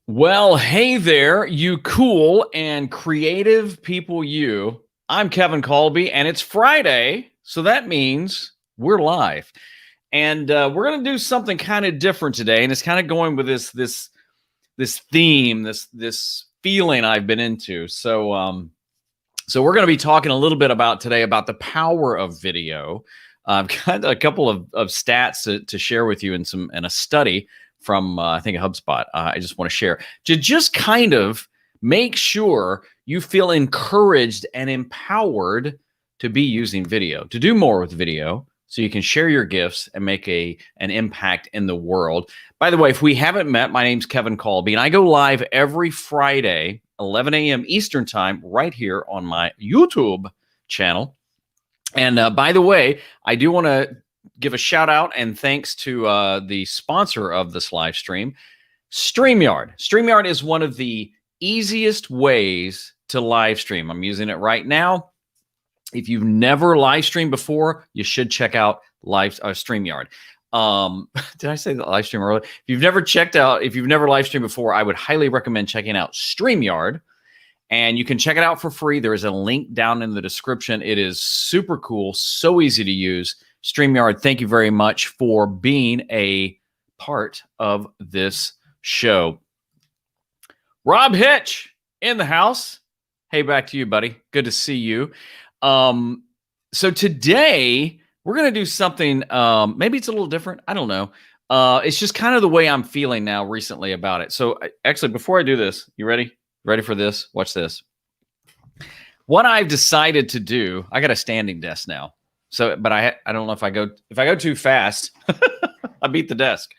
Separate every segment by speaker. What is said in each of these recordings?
Speaker 1: Well, hey there, you cool and creative people, you. I'm Kevin Kolbe, and it's Friday, so that means we're live. And we're going to do something kind of different today, and it's kind of going with this theme, this feeling I've been into. So we're going to be talking a little bit about today about the power of video. I've got a couple of stats to share with you in a study from I think HubSpot. I just want to share to just kind of make sure you feel encouraged and empowered to be using video, to do more with video, so you can share your gifts and make an impact in the world. By the way, if we haven't met, my name's Kevin Kolbe, and I go live every Friday, 11 a.m. Eastern time, right here on my YouTube channel. And by the way, I do want to give a shout out and thanks to the sponsor of this live stream, StreamYard. StreamYard is one of the easiest ways to live stream. I'm using it right now. If you've never live streamed before, you should check out StreamYard. Did I say the live stream earlier? If you've never live streamed before, I would highly recommend checking out StreamYard. And you can check it out for free. There is a link down in the description. It is super cool, so easy to use. StreamYard, thank you very much for being a part of this show. Rob Hitch in the house. Hey, back to you, buddy. Good to see you. So today we're going to do something, maybe it's a little different. I don't know. It's just kind of the way I'm feeling now recently about it. So actually, before I do this, you ready? Ready for this? Watch this. What I've decided to do, I got a standing desk now. So, but I don't know if I go too fast, I beat the desk.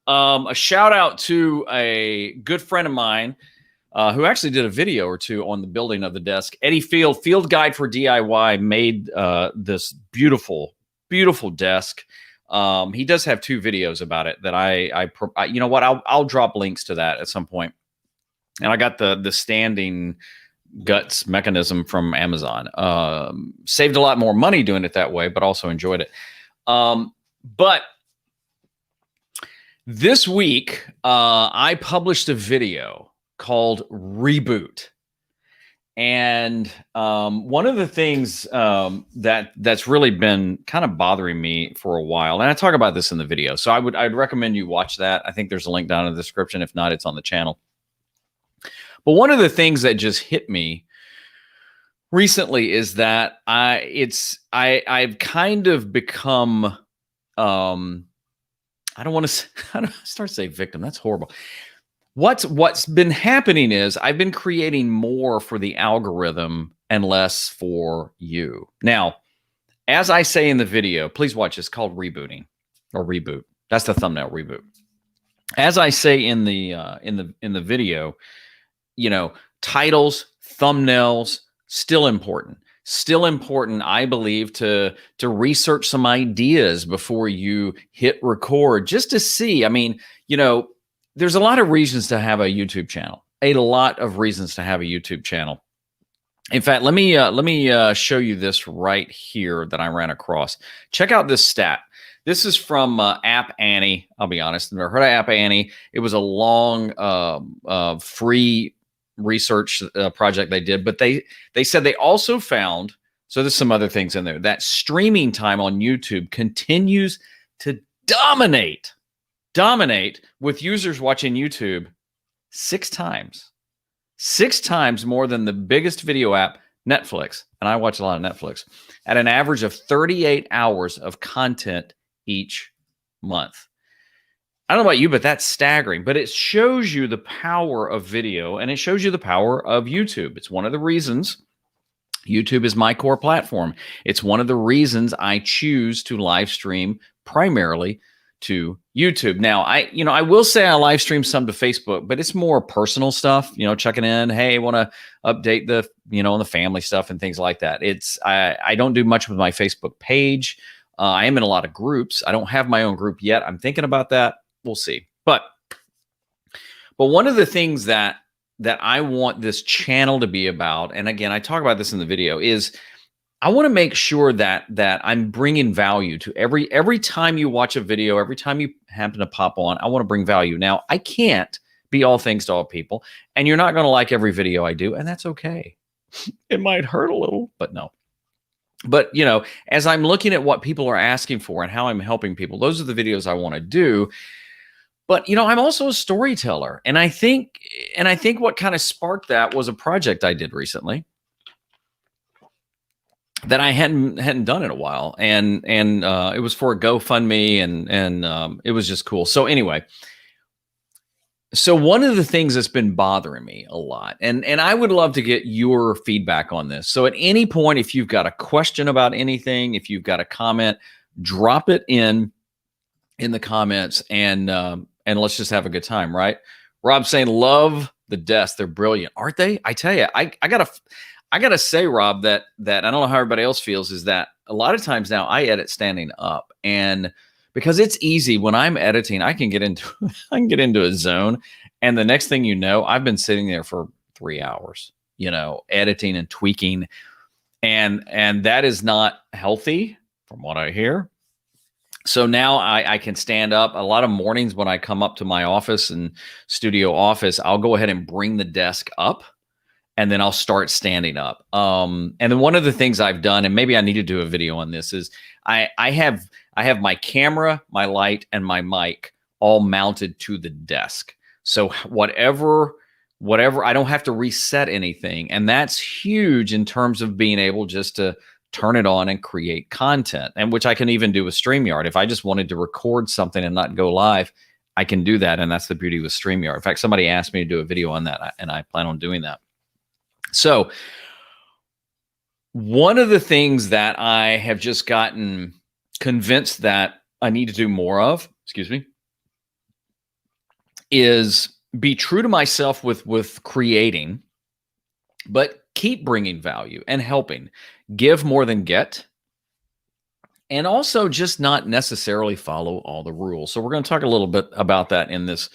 Speaker 1: A shout out to a good friend of mine who actually did a video or two on the building of the desk. Eddie Field Guide for DIY, made this beautiful, beautiful desk. He does have two videos about it that I you know what? I'll drop links to that at some point. And I got the standing guts mechanism from Amazon. Saved a lot more money doing it that way, but also enjoyed it. But this week, I published a video called Reboot. And one of the things that's really been kind of bothering me for a while, and I talk about this in the video, so I'd recommend you watch that. I think there's a link down in the description. If not, it's on the channel. But one of the things that just hit me recently is that I've kind of become I don't want to start to say victim. That's horrible. What's been happening is I've been creating more for the algorithm and less for you. Now, as I say in the video, please watch. It's called rebooting or reboot. That's the thumbnail, reboot. As I say in the video, you know, titles, thumbnails, still important. Still important, I believe, to research some ideas before you hit record, just to see. I mean, you know, there's a lot of reasons to have a YouTube channel. A lot of reasons to have a YouTube channel. In fact, let me show you this right here that I ran across. Check out this stat. This is from App Annie. I'll be honest, I've never heard of App Annie. It was a long, free research project they did, but they said they also found, so there's some other things in there, that streaming time on YouTube continues to dominate with users watching YouTube 6 times more than the biggest video app, Netflix. And I watch a lot of Netflix, at an average of 38 hours of content each month. I don't know about you, but that's staggering. But it shows you the power of video, and it shows you the power of YouTube. It's one of the reasons YouTube is my core platform. It's one of the reasons I choose to live stream primarily to YouTube. Now, I will say I live stream some to Facebook, but it's more personal stuff, checking in. Hey, want to update the, on the family stuff and things like that. I don't do much with my Facebook page. I am in a lot of groups. I don't have my own group yet. I'm thinking about that. We'll see. But one of the things that I want this channel to be about, and again, I talk about this in the video, is I want to make sure that I'm bringing value to every time you watch a video, every time you happen to pop on. I want to bring value. Now, I can't be all things to all people. And you're not going to like every video I do, and that's okay. It might hurt a little, but no. But, as I'm looking at what people are asking for and how I'm helping people, those are the videos I want to do. But, I'm also a storyteller. And I think what kind of sparked that was a project I did recently that I hadn't done in a while. And it was for a GoFundMe, and it was just cool. So anyway, so one of the things that's been bothering me a lot, and I would love to get your feedback on this. So at any point, if you've got a question about anything, if you've got a comment, drop it in the comments, and let's just have a good time, right? Rob's saying, love the desks. They're brilliant. Aren't they? I tell you, I gotta say, Rob, that I don't know how everybody else feels, is that a lot of times now I edit standing up, and because it's easy when I'm editing, I can get into a zone, and the next thing you know, I've been sitting there for 3 hours, editing and tweaking, and that is not healthy from what I hear. So now I can stand up. A lot of mornings when I come up to my office and studio office, I'll go ahead and bring the desk up, and then I'll start standing up. And then one of the things I've done, and maybe I need to do a video on this, is I have my camera, my light, and my mic all mounted to the desk. So whatever, I don't have to reset anything. And that's huge in terms of being able just to turn it on and create content, and which I can even do with StreamYard. If I just wanted to record something and not go live, I can do that. And that's the beauty with StreamYard. In fact, somebody asked me to do a video on that, and I plan on doing that. So one of the things that I have just gotten convinced that I need to do more of, is be true to myself with creating, but keep bringing value and helping, give more than get, and also just not necessarily follow all the rules. So we're going to talk a little bit about that in this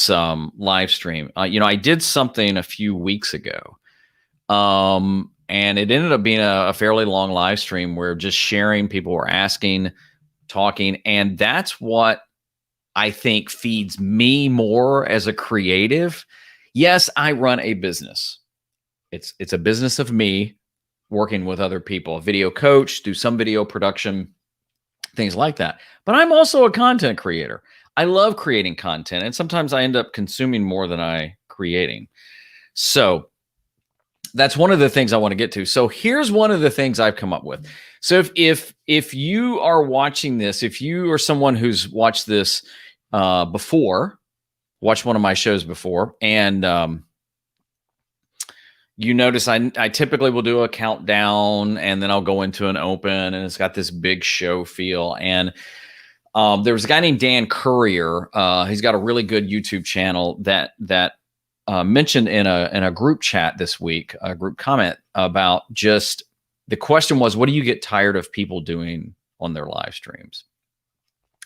Speaker 1: live stream. I did something a few weeks ago, and it ended up being a fairly long live stream where just sharing, people were asking, talking, and that's what I think feeds me more as a creative. Yes, I run a business. It's a business of me working with other people, a video coach, do some video production, things like that. But I'm also a content creator. I love creating content, and sometimes I end up consuming more than I creating. So that's one of the things I want to get to. So here's one of the things I've come up with. So if you are watching this, if you are someone who's watched this before, watched one of my shows before, and you notice I typically will do a countdown, and then I'll go into an open, and it's got this big show feel. And there was a guy named Dan Courier. He's got a really good YouTube channel that mentioned in a group chat this week, a group comment about just the question was, what do you get tired of people doing on their live streams?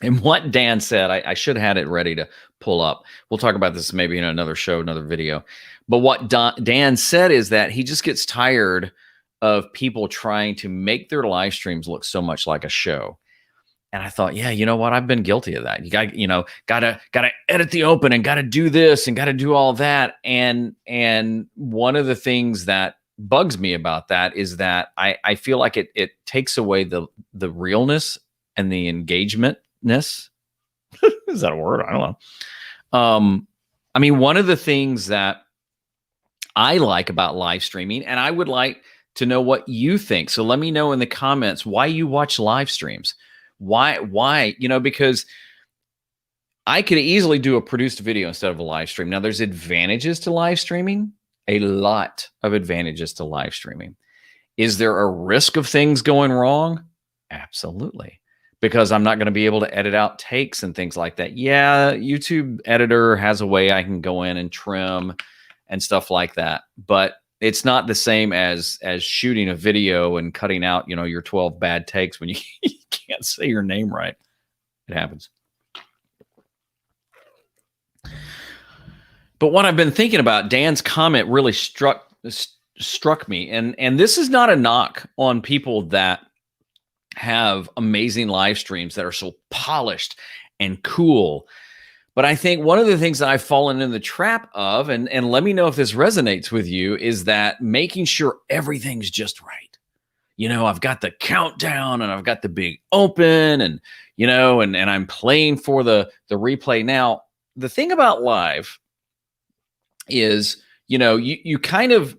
Speaker 1: And what Dan said, I should have had it ready to pull up. We'll talk about this maybe in another show, another video. But what Dan said is that he just gets tired of people trying to make their live streams look so much like a show. And I thought, yeah, you know what? I've been guilty of that. You gotta edit the open, and gotta do this, and gotta do all that. And one of the things that bugs me about that is that I feel like it takes away the realness and the engagementness. Is that a word? I don't know. I mean, one of the things that I like about live streaming, and I would like to know what you think. So let me know in the comments why you watch live streams. Why? Because I could easily do a produced video instead of a live stream. Now, there's advantages to live streaming, a lot of advantages to live streaming. Is there a risk of things going wrong? Absolutely. Because I'm not going to be able to edit out takes and things like that. Yeah, YouTube editor has a way I can go in and trim and stuff like that. But it's not the same as shooting a video and cutting out, your 12 bad takes when you can't say your name right. It happens. But what I've been thinking about, Dan's comment really struck me. And this is not a knock on people that have amazing live streams that are so polished and cool. But I think one of the things that I've fallen in the trap of, and let me know if this resonates with you, is that making sure everything's just right. I've got the countdown and I've got the big open and, and I'm playing for the replay. Now, the thing about live is, you kind of,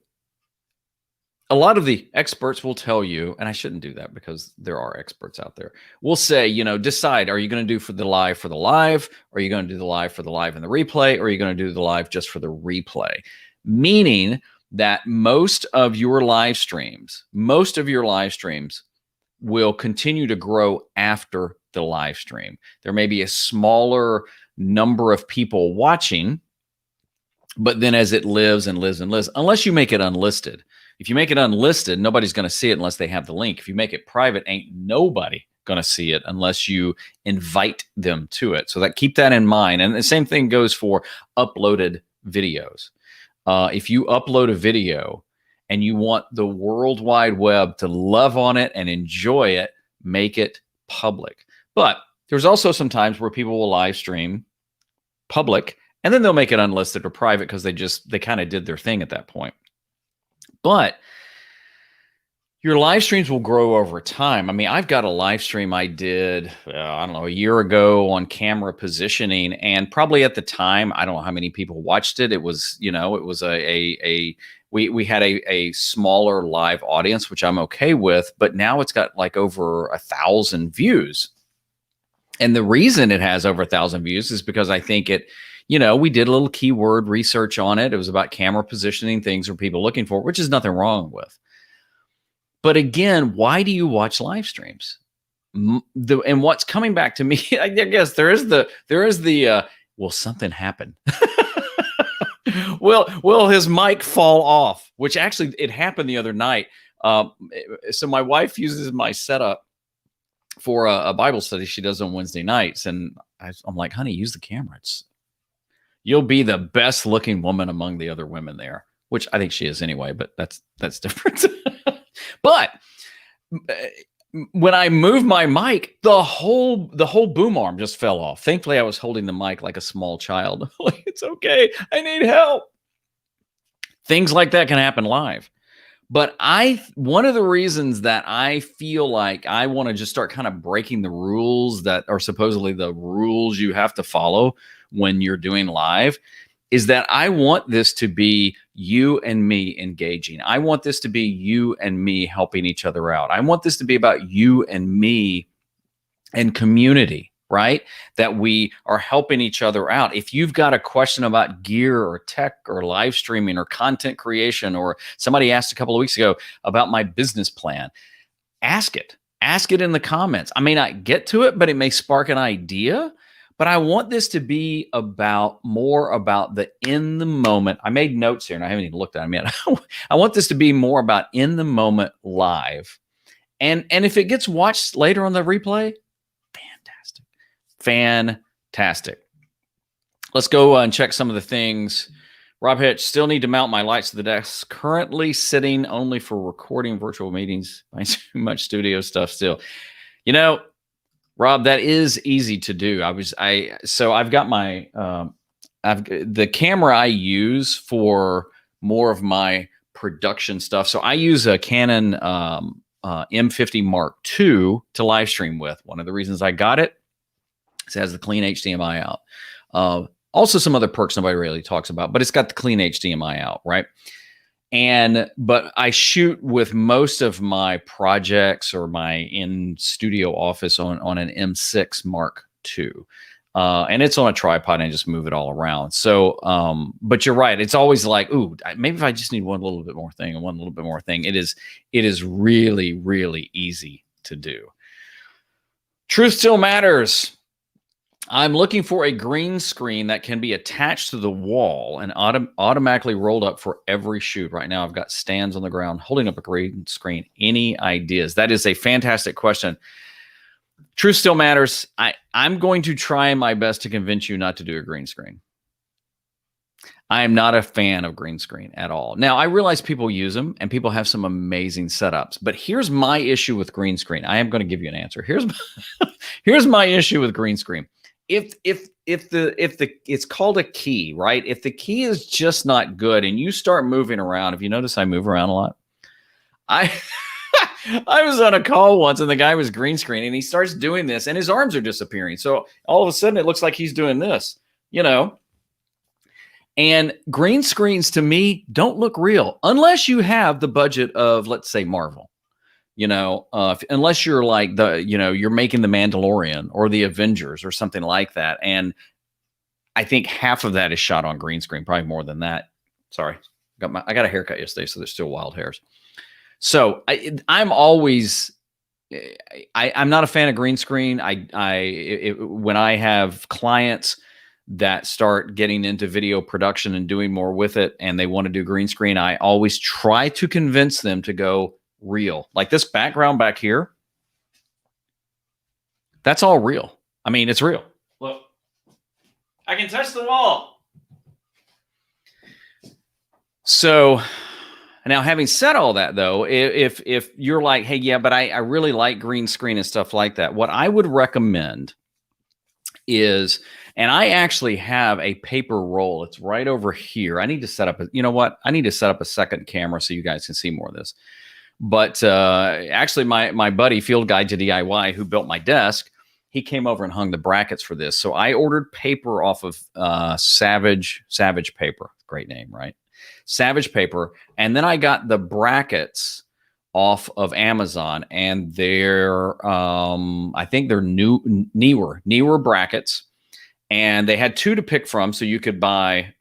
Speaker 1: a lot of the experts will tell you, and I shouldn't do that because there are experts out there, will say, decide, are you going to do for the live, or are you going to do the live for the live and the replay, or are you going to do the live just for the replay? Meaning that most of your live streams will continue to grow after the live stream. There may be a smaller number of people watching, but then as it lives and lives and lives, unless you make it unlisted. If you make it unlisted, nobody's going to see it unless they have the link. If you make it private, ain't nobody going to see it unless you invite them to it. So keep that in mind. And the same thing goes for uploaded videos. If you upload a video and you want the World Wide Web to love on it and enjoy it, make it public. But there's also some times where people will live stream public and then they'll make it unlisted or private because they kind of did their thing at that point. But your live streams will grow over time. I mean, I've got a live stream I did, a year ago on camera positioning, and probably at the time, I don't know how many people watched it. It was, we had a smaller live audience, which I'm okay with, but now it's got like over 1,000 views. And the reason it has over 1,000 views is because I think we did a little keyword research on it. It was about camera positioning, things for people looking for, which is nothing wrong with. But again, why do you watch live streams? And what's coming back to me, I guess there is the will something happen? Will his mic fall off? Which actually it happened the other night. So my wife uses my setup for a Bible study she does on Wednesday nights, and I'm like, honey, use the camera. You'll be the best looking woman among the other women there, which I think she is anyway, but that's different. But when I moved my mic, the whole boom arm just fell off. Thankfully, I was holding the mic like a small child. Like, it's okay. I need help. Things like that can happen live. But one of the reasons that I feel like I want to just start kind of breaking the rules that are supposedly the rules you have to follow when you're doing live is that I want this to be you and me engaging. I want this to be you and me helping each other out. I want this to be about you and me and community, right? That we are helping each other out. If you've got a question about gear or tech or live streaming or content creation, or somebody asked a couple of weeks ago about my business plan, ask it. Ask it in the comments. I may not get to it, but it may spark an idea. But I want this to be more about the in the moment. I made notes here and I haven't even looked at them yet. I want this to be more about in the moment live. And if it gets watched later on the replay, fantastic. Let's go and check some of the things. Rob Hitch, still need to mount my lights to the desk. Currently sitting only for recording virtual meetings. Too much studio stuff still. Rob, that is easy to do. I've got my, the camera I use for more of my production stuff. So I use a Canon M50 Mark II to live stream with. One of the reasons I got it is it has the clean HDMI out. Also some other perks nobody really talks about, but it's got the clean HDMI out, right? But I shoot with most of my projects or my in-studio office on an M6 Mark II. And it's on a tripod and I just move it all around. So, but you're right. It's always like, ooh, maybe if I just need one little bit more thing and one little bit more thing. It is really, really easy to do. Truth still matters. I'm looking for a green screen that can be attached to the wall and automatically rolled up for every shoot. Right now, I've got stands on the ground holding up a green screen. Any ideas? That is a fantastic question. Truth still matters. I'm going to try my best to convince you not to do a green screen. I am not a fan of green screen at all. Now, I realize people use them and people have some amazing setups, but here's my issue with green screen. I am going to give you an answer. Here's my issue with green screen. if the it's called a key, right? If the key is just not good and you start moving around, if you notice I move around a lot, I I was on a call once and the guy was green screening and he starts doing this and his arms are disappearing. So all of a sudden it looks like he's doing this, you know. And green screens to me don't look real unless you have the budget of, let's say, Marvel. Unless you're like you're making the Mandalorian or the Avengers or something like that. And I think half of that is shot on green screen, probably more than that. Sorry, I got a haircut yesterday, so there's still wild hairs. So I'm always, I'm not a fan of green screen. When I have clients that start getting into video production and doing more with it, and they want to do green screen, I always try to convince them to go real. Like this background back here, that's all real. I mean, it's real. Look, I can touch the wall. So now, having said all that, though, if you're like, hey, yeah, but I really like green screen and stuff like that, what I would recommend is, and I actually have a paper roll. It's right over here. I need to set up, I need to set up a second camera so you guys can see more of this. But actually, my buddy, Field Guide to DIY, who built my desk, he came over and hung the brackets for this. So I ordered paper off of Savage Paper. Great name, right? Savage Paper. And then I got the brackets off of Amazon, and they're I think they're newer brackets, and they had two to pick from. So you could buy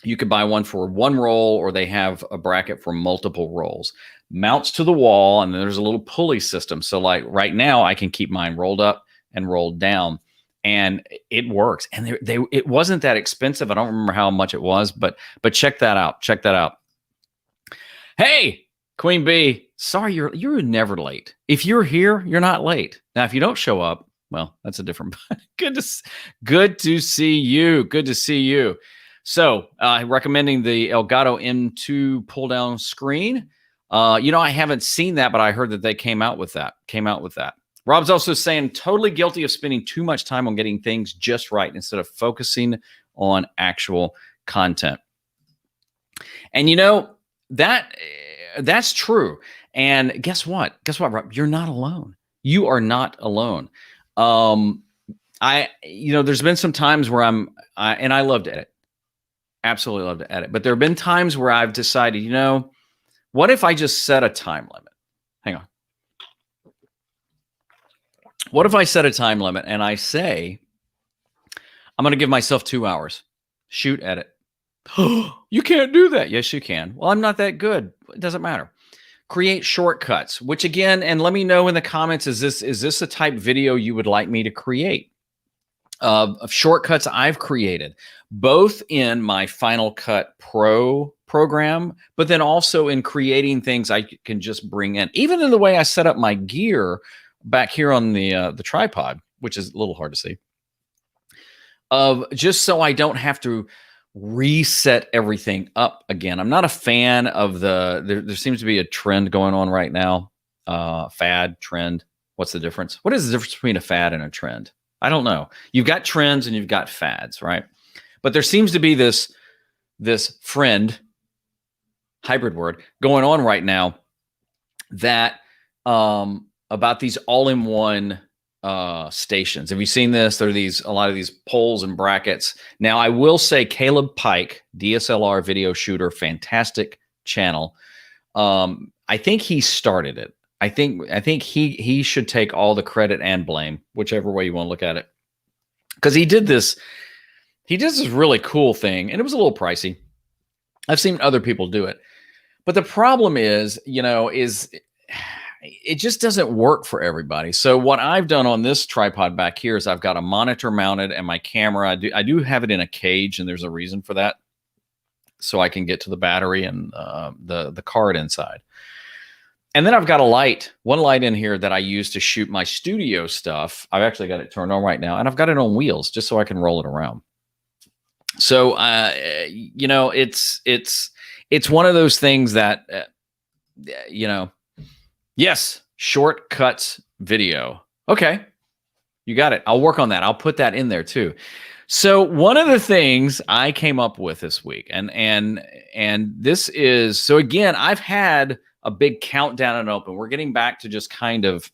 Speaker 1: one for one roll, or they have a bracket for multiple rolls. Mounts to the wall, and then there's a little pulley system. So like right now, I can keep mine rolled up and rolled down, and it works. And it wasn't that expensive. I don't remember how much it was, but check that out. Check that out. Hey, Queen Bee, sorry, you're never late. If you're here, you're not late. Now, if you don't show up, well, that's a different. Good to see you. Good to see you. So, recommending the Elgato M2 pull down screen. I haven't seen that, but I heard that they came out with that. Rob's also saying, totally guilty of spending too much time on getting things just right instead of focusing on actual content. And that's true. And guess what, Rob? You're not alone. You are not alone. There's been some times where I love to edit. Absolutely love to edit. But there have been times where I've decided, what if I just set a time limit? Hang on. What if I set a time limit and I say, I'm going to give myself 2 hours, shoot, edit. You can't do that. Yes, you can. Well, I'm not that good. It doesn't matter. Create shortcuts, which again, and let me know in the comments, is this a type video you would like me to create? Of shortcuts I've created, both in my Final Cut Pro program, but then also in creating things I can just bring in, even in the way I set up my gear back here on the tripod, which is a little hard to see, just so I don't have to reset everything up again. I'm not a fan of there seems to be a trend going on right now. Fad, trend. What's the difference? What is the difference between a fad and a trend? I don't know. You've got trends and you've got fads, right? But there seems to be this hybrid word going on right now that about these all-in-one stations. Have you seen this? There are a lot of these poles and brackets. Now, I will say Caleb Pike, DSLR video shooter, fantastic channel. I think he started it. I think he should take all the credit and blame, whichever way you want to look at it, because he did this really cool thing, and it was a little pricey. I've seen other people do it, but the problem is it just doesn't work for everybody. So what I've done on this tripod back here is I've got a monitor mounted, and my camera, I do have it in a cage, and there's a reason for that, so I can get to the battery and the card inside. And then I've got one light in here that I use to shoot my studio stuff. I've actually got it turned on right now, and I've got it on wheels just so I can roll it around. So, it's one of those things that, yes, shortcuts video. Okay. You got it. I'll work on that. I'll put that in there too. So one of the things I came up with this week, and this is, so again, I've had a big countdown and open. We're getting back to just kind of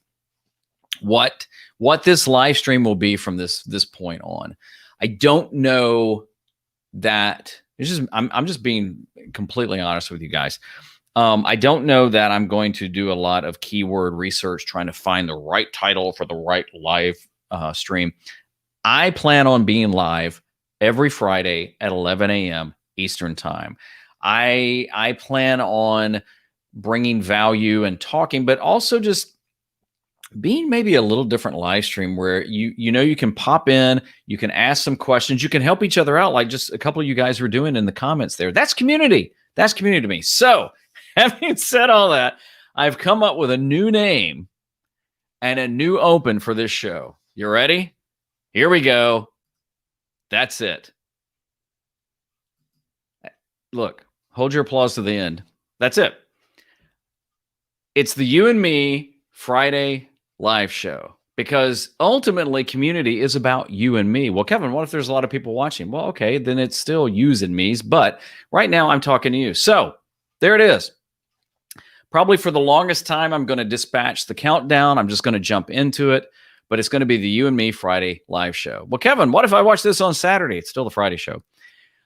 Speaker 1: what this live stream will be from this point on. I don't know that it's just, I'm just being completely honest with you guys. I don't know that I'm going to do a lot of keyword research trying to find the right title for the right live stream. I plan on being live every Friday at 11 a.m. Eastern time. I plan on bringing value and talking, but also just being maybe a little different live stream where you can pop in, you can ask some questions, you can help each other out, like just a couple of you guys were doing in the comments there. That's community. That's community to me. So having said all that, I've come up with a new name and a new open for this show. You ready? Here we go. That's it. Look, hold your applause to the end. That's it. It's the You and Me Friday live show, because ultimately community is about you and me. Well, Kevin, what if there's a lot of people watching? Well, okay, then it's still yous and me's, but right now I'm talking to you. So there it is. Probably for the longest time, I'm going to dispatch the countdown. I'm just going to jump into it, but it's going to be the You and Me Friday live show. Well, Kevin, what if I watch this on Saturday? It's still the Friday show.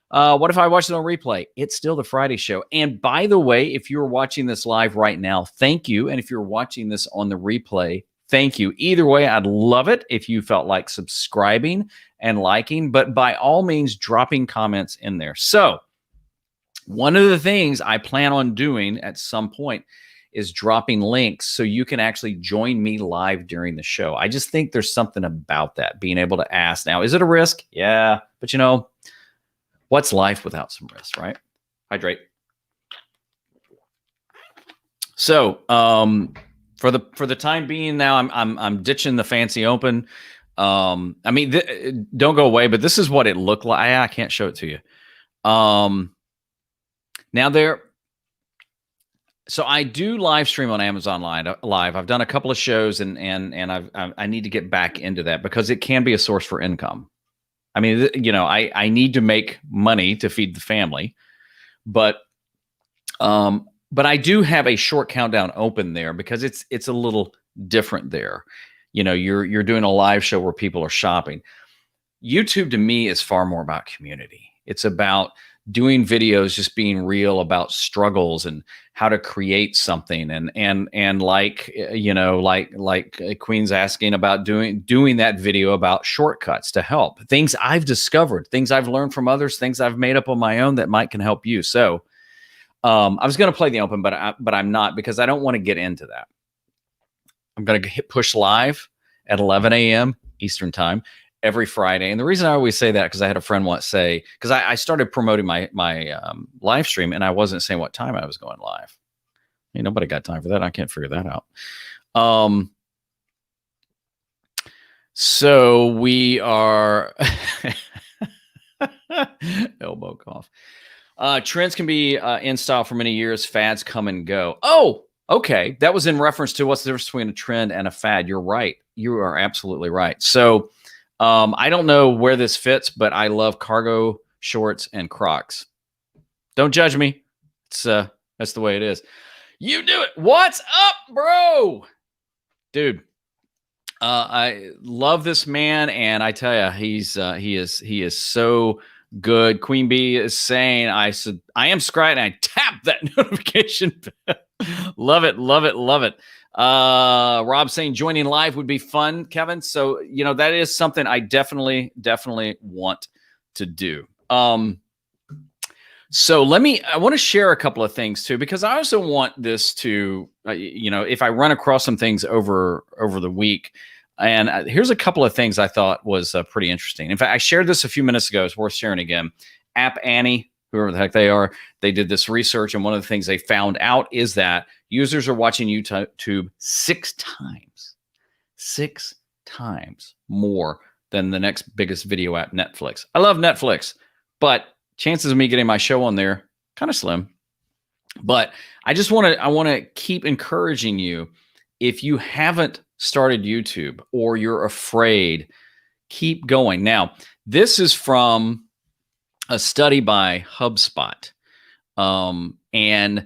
Speaker 1: What if I watch it on replay? It's still the Friday show. And by the way, if you're watching this live right now, thank you. And if you're watching this on the replay, thank you. Either way, I'd love it if you felt like subscribing and liking, but by all means, dropping comments in there. So one of the things I plan on doing at some point is dropping links so you can actually join me live during the show. I just think there's something about that, being able to ask. Now, is it a risk? Yeah, but you know, what's life without some risk, right? Hydrate. So, for the time being, now I'm ditching the fancy open. I mean, don't go away, but this is what it looked like. I can't show it to you. Now so I do live stream on Amazon Live. I've done a couple of shows, and I need to get back into that because it can be a source for income. I mean, you know, I need to make money to feed the family, but I do have a short countdown open there because it's a little different there. You know, you're doing a live show where people are shopping. YouTube to me is far more about community. It's about doing videos, just being real about struggles and how to create something. And like, you know, like Queen's asking about doing that video about shortcuts to help, things I've discovered, things I've learned from others, things I've made up on my own that can help you. So I was going to play the open, but I'm not, because I don't want to get into that. I'm going to hit push live at 11 a.m. Eastern time every Friday. And the reason I always say that, because I had a friend once say, because I started promoting my live stream and I wasn't saying what time I was going live. Hey, nobody got time for that. I can't figure that out. So we are elbow cough. Trends can be in style for many years. Fads come and go. Oh, okay. That was in reference to what's the difference between a trend and a fad. You're right. You are absolutely right. So I don't know where this fits, but I love cargo shorts and Crocs. Don't judge me. It's that's the way it is. You do it. What's up, bro? Dude, I love this man, and I tell you, he is so good. Queen Bee is saying, I am subscribed, and I tap that notification. Love it, love it, love it. Rob saying joining live would be fun, Kevin. So, you know, that is something I definitely want to do. So I want to share a couple of things too, because I also want this to, you know, if I run across some things over the week, and here's a couple of things I thought was pretty interesting. In fact, I shared this a few minutes ago. It's worth sharing again. App Annie, whoever the heck they are, they did this research, and one of the things they found out is that users are watching YouTube 6 times more than the next biggest video app, Netflix. I love Netflix, but chances of me getting my show on there, kind of slim. But I want to keep encouraging you, if you haven't started YouTube or you're afraid, keep going. Now, this is from a study by HubSpot. And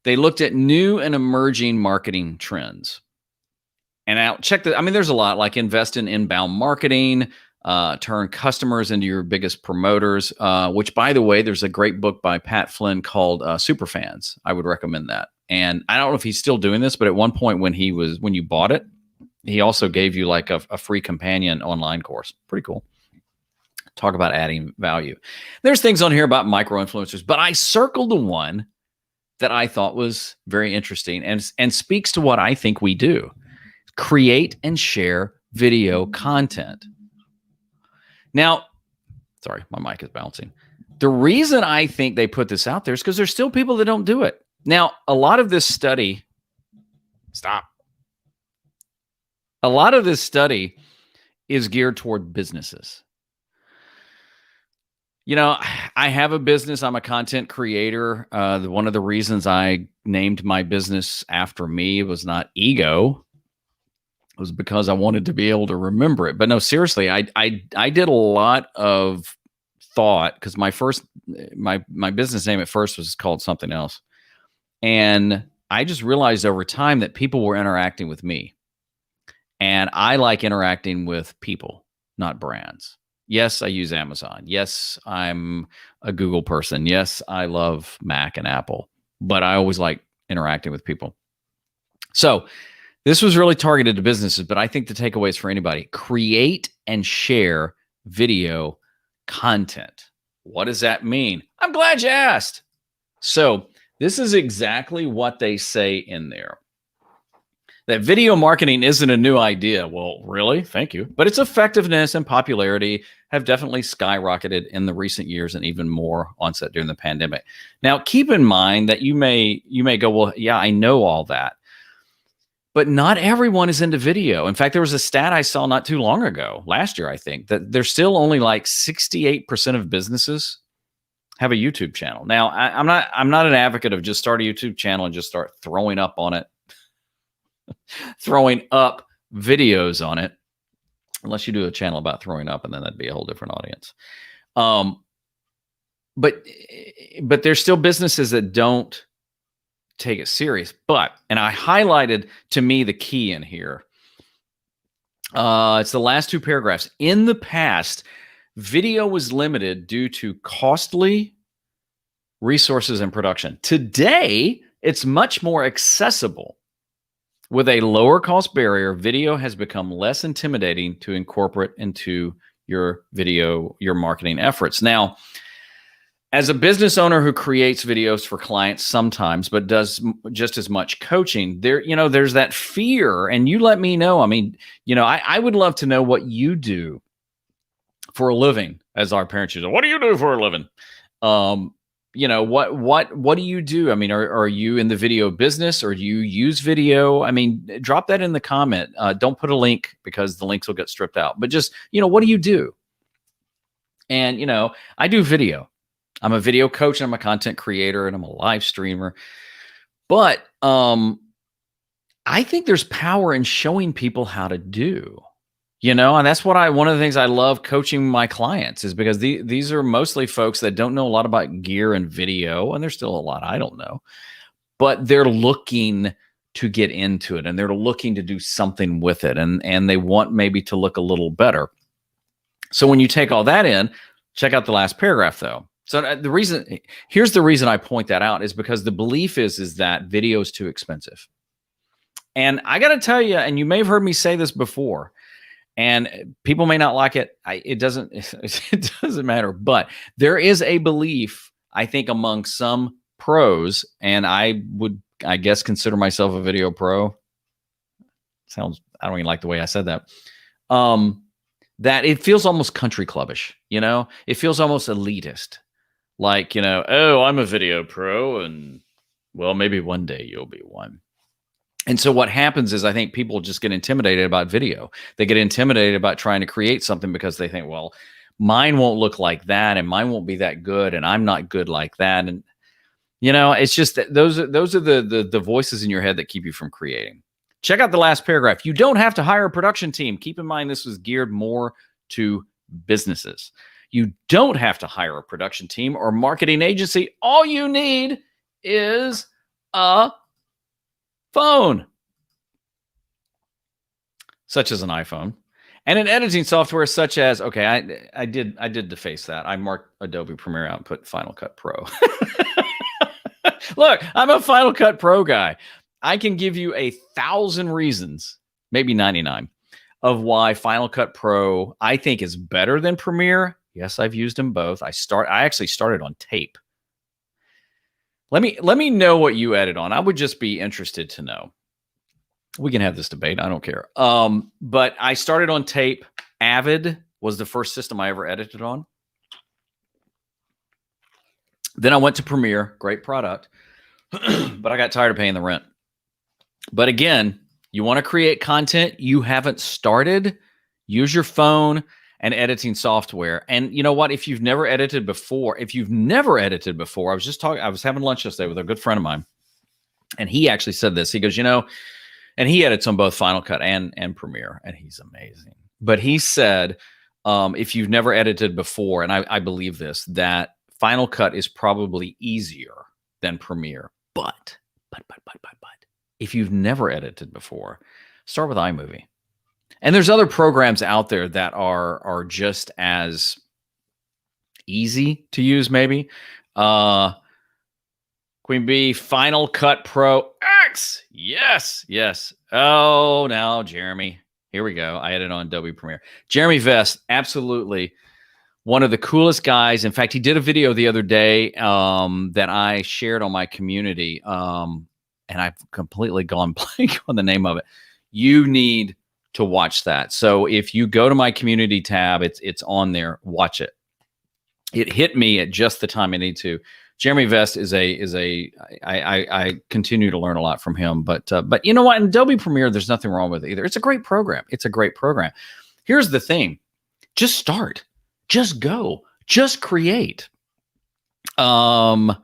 Speaker 1: they looked at new and emerging marketing trends. And now check that. I mean, there's a lot like invest in inbound marketing, turn customers into your biggest promoters, which, by the way, there's a great book by Pat Flynn called Superfans. I would recommend that. And I don't know if he's still doing this, but at one point when you bought it, he also gave you like a free companion online course. Pretty cool. Talk about adding value. There's things on here about micro influencers, but I circled the one that I thought was very interesting and speaks to what I think we do. Create and share video content. Now, sorry, my mic is bouncing. The reason I think they put this out there is because there's still people that don't do it. Now, a lot of this study is geared toward businesses. You know, I have a business. I'm a content creator. One of the reasons I named my business after me was not ego. It was because I wanted to be able to remember it. But no, seriously, I did a lot of thought because my business name at first was called something else. And I just realized over time that people were interacting with me. And I like interacting with people, not brands. Yes, I use Amazon. Yes, I'm a Google person. Yes, I love Mac and Apple, but I always like interacting with people. So this was really targeted to businesses, but I think the takeaway is for anybody. Create and share video content. What does that mean? I'm glad you asked. So this is exactly what they say in there. That video marketing isn't a new idea. Well, really? Thank you. But its effectiveness and popularity have definitely skyrocketed in the recent years and even more onset during the pandemic. Now, keep in mind that you may go, well, yeah, I know all that. But not everyone is into video. In fact, there was a stat I saw not too long ago, last year, I think, that there's still only like 68% of businesses have a YouTube channel. Now, I'm not an advocate of just start a YouTube channel and just start throwing up on it. Throwing up videos on it, unless you do a channel about throwing up, and then that'd be a whole different audience. But there's still businesses that don't take it serious. And I highlighted to me the key in here. It's the last two paragraphs. In the past, video was limited due to costly resources and production. Today, it's much more accessible. With a lower cost barrier, video has become less intimidating to incorporate into your marketing efforts. Now, as a business owner who creates videos for clients sometimes, but does just as much coaching, there's that fear. And you let me know. I mean, I would love to know what you do for a living, as our parents used to. What do you do for a living? What do you do? I mean, are you in the video business, or do you use video? I mean, drop that in the comment. Don't put a link because the links will get stripped out, but just, what do you do? And, I do video. I'm a video coach and I'm a content creator and I'm a live streamer, but, I think there's power in showing people how to do. And that's one of the things I love coaching my clients is because these are mostly folks that don't know a lot about gear and video, and there's still a lot I don't know, but they're looking to get into it and they're looking to do something with it, and they want maybe to look a little better. So when you take all that in, check out the last paragraph though. So here's the reason I point that out is because the belief is that video is too expensive. And I got to tell you, and you may have heard me say this before, and people may not like it. It doesn't matter. But there is a belief, I think, among some pros, and I guess, consider myself a video pro. I don't even like the way I said that. That it feels almost country clubbish. It feels almost elitist. Like, oh, I'm a video pro, and well, maybe one day you'll be one. And so what happens is I think people just get intimidated about video. They get intimidated about trying to create something because they think, well, mine won't look like that and mine won't be that good and I'm not good like that. And, it's just that those are the voices in your head that keep you from creating. Check out the last paragraph. You don't have to hire a production team. Keep in mind, this was geared more to businesses. You don't have to hire a production team or marketing agency. All you need is a phone, such as an iPhone, and an editing software such as, okay, I did deface that. I marked Adobe Premiere out and put Final Cut Pro. Look, I'm a Final Cut Pro guy. I can give you 1,000 reasons, maybe 99, of why Final Cut Pro I think is better than Premiere. Yes, I've used them both. I actually started on tape. Let me know what you edit on. I would just be interested to know. We can have this debate. I don't care. But I started on tape. Avid was the first system I ever edited on. Then I went to Premiere. Great product. But I got tired of paying the rent. But again, you want to create content you haven't started, use your phone and editing software. And you know what? If you've never edited before, I was having lunch yesterday with a good friend of mine, and he actually said this. He goes, and he edits on both Final Cut and Premiere, and he's amazing. But he said, if you've never edited before, and I believe this, that Final Cut is probably easier than Premiere. But if you've never edited before, start with iMovie. And there's other programs out there that are just as easy to use, maybe. Queen Bee, Final Cut Pro X. Yes. Oh, now Jeremy. Here we go. I edit on Adobe Premiere. Jeremy Vest, absolutely one of the coolest guys. In fact, he did a video the other day that I shared on my community. And I've completely gone blank on the name of it. You need to watch that. So if you go to my community tab, it's on there. Watch it. It hit me at just the time I need to. Jeremy Vest I continue to learn a lot from him. But you know what? In Adobe Premiere, there's nothing wrong with it either. It's a great program. Here's the thing. Just start. Just go. Just create. I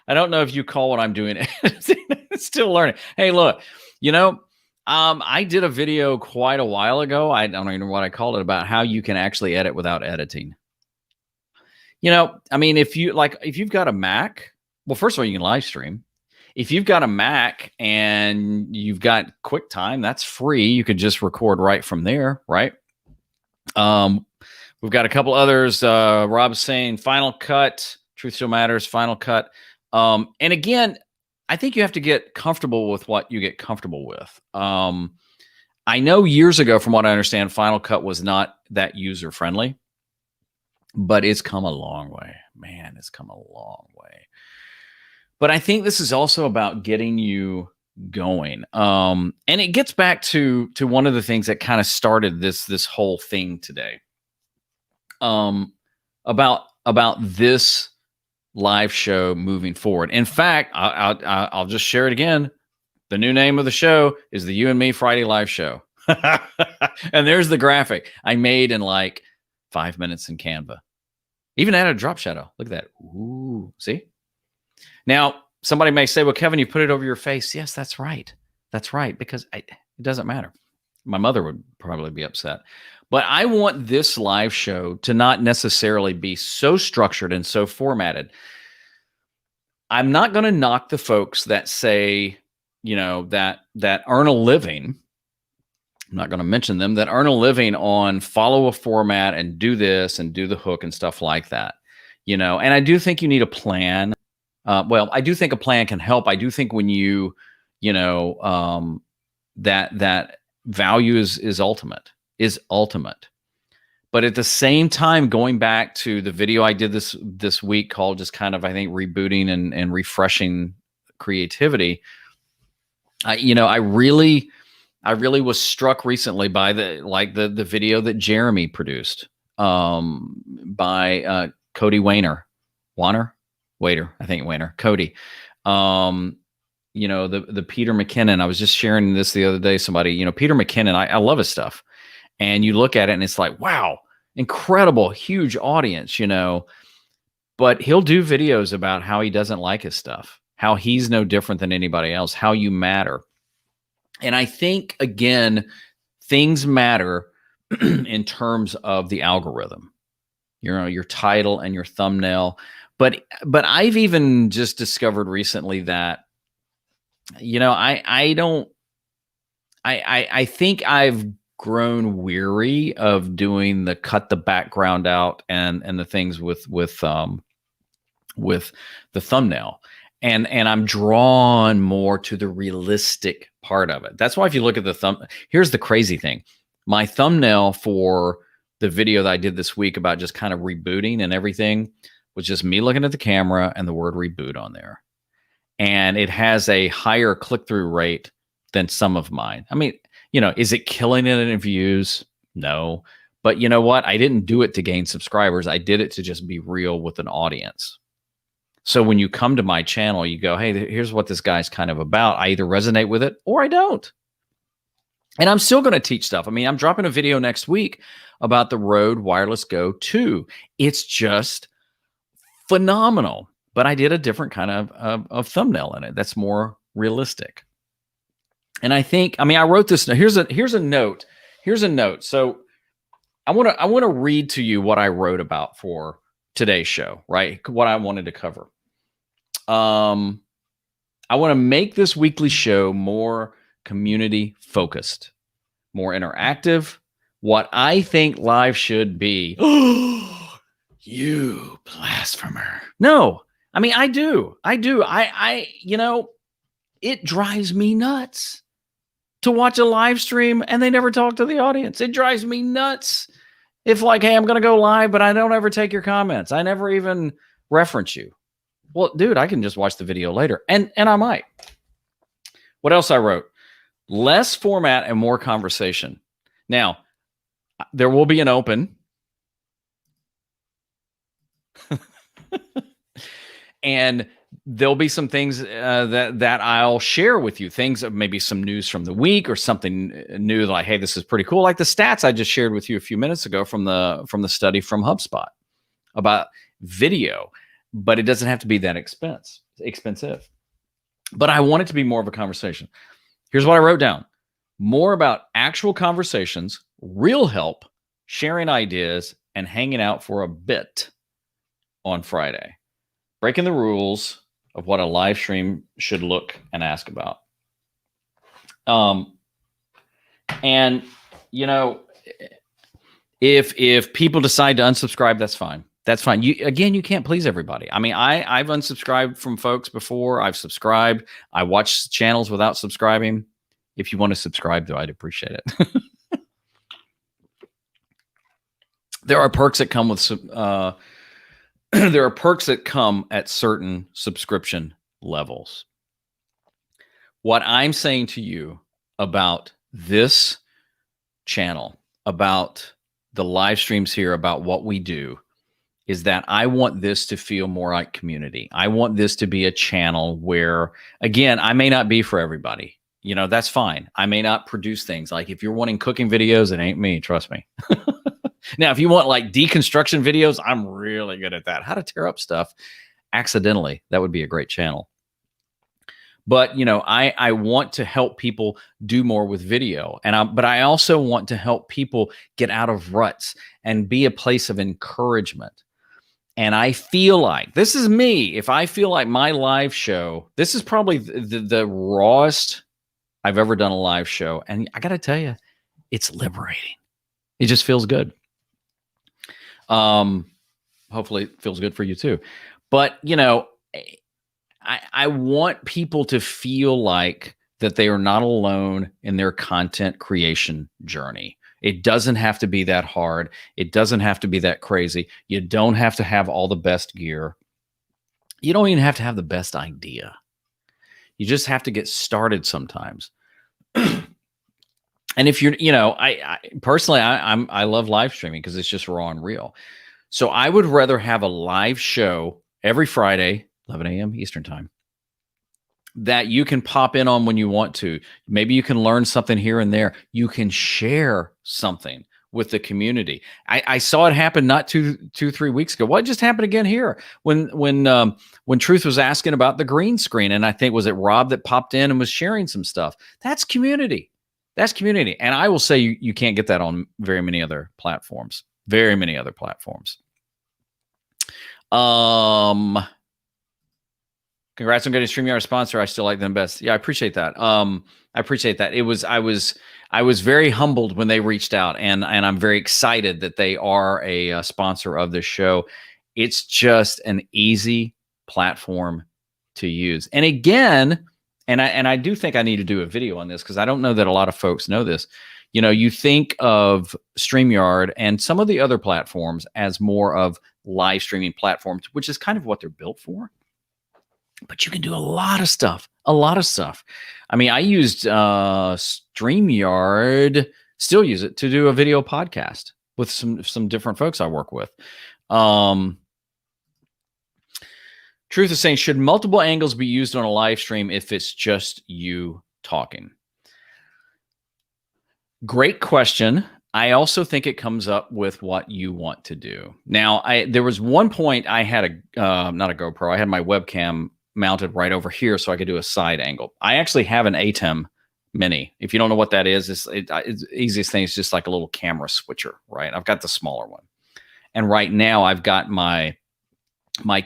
Speaker 1: don't know if you call what I'm doing still learning. Hey, look, I did a video quite a while ago. I don't even know what I called it, about how you can actually edit without editing. I mean, if you've got a Mac, well, first of all, you can live stream. If you've got a Mac and you've got QuickTime, that's free. You could just record right from there, right? We've got a couple others. Rob's saying Final Cut, Truth Still Matters, Final Cut. And again, I think you have to get comfortable with what you get comfortable with. I know years ago, from what I understand, Final Cut was not that user-friendly, but it's come a long way. Man, it's come a long way. But I think this is also about getting you going. And it gets back to one of the things that kind of started this whole thing today. About this live show moving forward. In fact, I'll just share it again. The new name of the show is the You and Me Friday Live Show. And there's the graphic I made in like 5 minutes in Canva. Even added a drop shadow. Look at that. Ooh, see? Now, somebody may say, well, Kevin, you put it over your face. Yes, that's right. That's right, because it doesn't matter. My mother would probably be upset. But I want this live show to not necessarily be so structured and so formatted. I'm not going to knock the folks that say, that earn a living. I'm not going to mention them, that earn a living on follow a format and do this and do the hook and stuff like that. And I do think you need a plan. I do think a plan can help. I do think when that value is ultimate. But at the same time, going back to the video I did this week called just kind of, I think, rebooting and refreshing creativity. I really was struck recently by the video that Jeremy produced by Cody Wainer, Cody. The Peter McKinnon. I was just sharing this the other day. Somebody, Peter McKinnon, I love his stuff. And you look at it and it's like, wow, incredible, huge audience, but he'll do videos about how he doesn't like his stuff, how he's no different than anybody else, how you matter. And I think, again, things matter in terms of the algorithm, your title and your thumbnail. But I've even just discovered recently that, I think I've grown weary of doing the cut the background out and the things with the thumbnail. And I'm drawn more to the realistic part of it. That's why if you look at here's the crazy thing. My thumbnail for the video that I did this week about just kind of rebooting and everything was just me looking at the camera and the word reboot on there. And it has a higher click-through rate than some of mine. I mean, is it killing it in views? No. But you know what? I didn't do it to gain subscribers. I did it to just be real with an audience. So when you come to my channel, you go, hey, here's what this guy's kind of about. I either resonate with it or I don't. And I'm still going to teach stuff. I mean, I'm dropping a video next week about the Rode Wireless Go 2. It's just phenomenal. But I did a different kind of thumbnail in it that's more realistic. And I think, I wrote this. Here's a note. Here's a note. So I want to read to you what I wrote about for today's show, right? What I wanted to cover. I want to make this weekly show more community focused, more interactive. What I think live should be. You blasphemer. No, I do. It drives me nuts to watch a live stream and they never talk to the audience. It drives me nuts. If like, hey, I'm going to go live, but I don't ever take your comments. I never even reference you. Well, dude, I can just watch the video later. And I might. What else I wrote? Less format and more conversation. Now, there will be an open. And there'll be some things that I'll share with you. Things of maybe some news from the week or something new like, hey, this is pretty cool. Like the stats I just shared with you a few minutes ago from the study from HubSpot about video, but it doesn't have to be that expensive. But I want it to be more of a conversation. Here's what I wrote down. More about actual conversations, real help, sharing ideas, and hanging out for a bit on Friday. Breaking the rules of what a live stream should look and ask about. And if people decide to unsubscribe, that's fine. That's fine. You can't please everybody. I've unsubscribed from folks before. I've subscribed. I watch channels without subscribing. If you want to subscribe, though, I'd appreciate it. There are perks that come with there are perks that come at certain subscription levels. What I'm saying to you about this channel, about the live streams here, about what we do, is that I want this to feel more like community. I want this to be a channel where, again, I may not be for everybody. That's fine. I may not produce things. Like if you're wanting cooking videos, it ain't me, trust me. Now, if you want like deconstruction videos, I'm really good at that. How to tear up stuff accidentally. That would be a great channel. But, I want to help people do more with video. But I also want to help people get out of ruts and be a place of encouragement. And I feel like, this is me, if I feel like my live show, this is probably the rawest I've ever done a live show. And I got to tell you, it's liberating. It just feels good. Hopefully it feels good for you too. But, I want people to feel like that they are not alone in their content creation journey. It doesn't have to be that hard. It doesn't have to be that crazy. You don't have to have all the best gear. You don't even have to have the best idea. You just have to get started sometimes. And if you're, I personally, I love live streaming because it's just raw and real. So I would rather have a live show every Friday, 11 a.m. Eastern time, that you can pop in on when you want to. Maybe you can learn something here and there. You can share something with the community. I saw it happen not 3 weeks ago. What just happened again here when Truth was asking about the green screen, and I think was it Rob that popped in and was sharing some stuff. That's community. That's community. And I will say you can't get that on very many other platforms. Very many other platforms. Congrats on getting StreamYard sponsor. I still like them best. Yeah, I appreciate that. I appreciate that. I was very humbled when they reached out, and I'm very excited that they are a sponsor of this show. It's just an easy platform to use. And again, and I do think I need to do a video on this because I don't know that a lot of folks know this. You know, you think of StreamYard and some of the other platforms as more of live streaming platforms, which is kind of what they're built for. But you can do a lot of stuff. I mean, I used StreamYard, still use it to do a video podcast with some different folks I work with. Truth is saying, should multiple angles be used on a live stream if it's just you talking? Great question. I also think it comes up with what you want to do. Now, there was one point I had not a GoPro. I had my webcam mounted right over here so I could do a side angle. I actually have an ATEM Mini. If you don't know what that is, it's the easiest thing is just like a little camera switcher, right? I've got the smaller one. And right now I've got my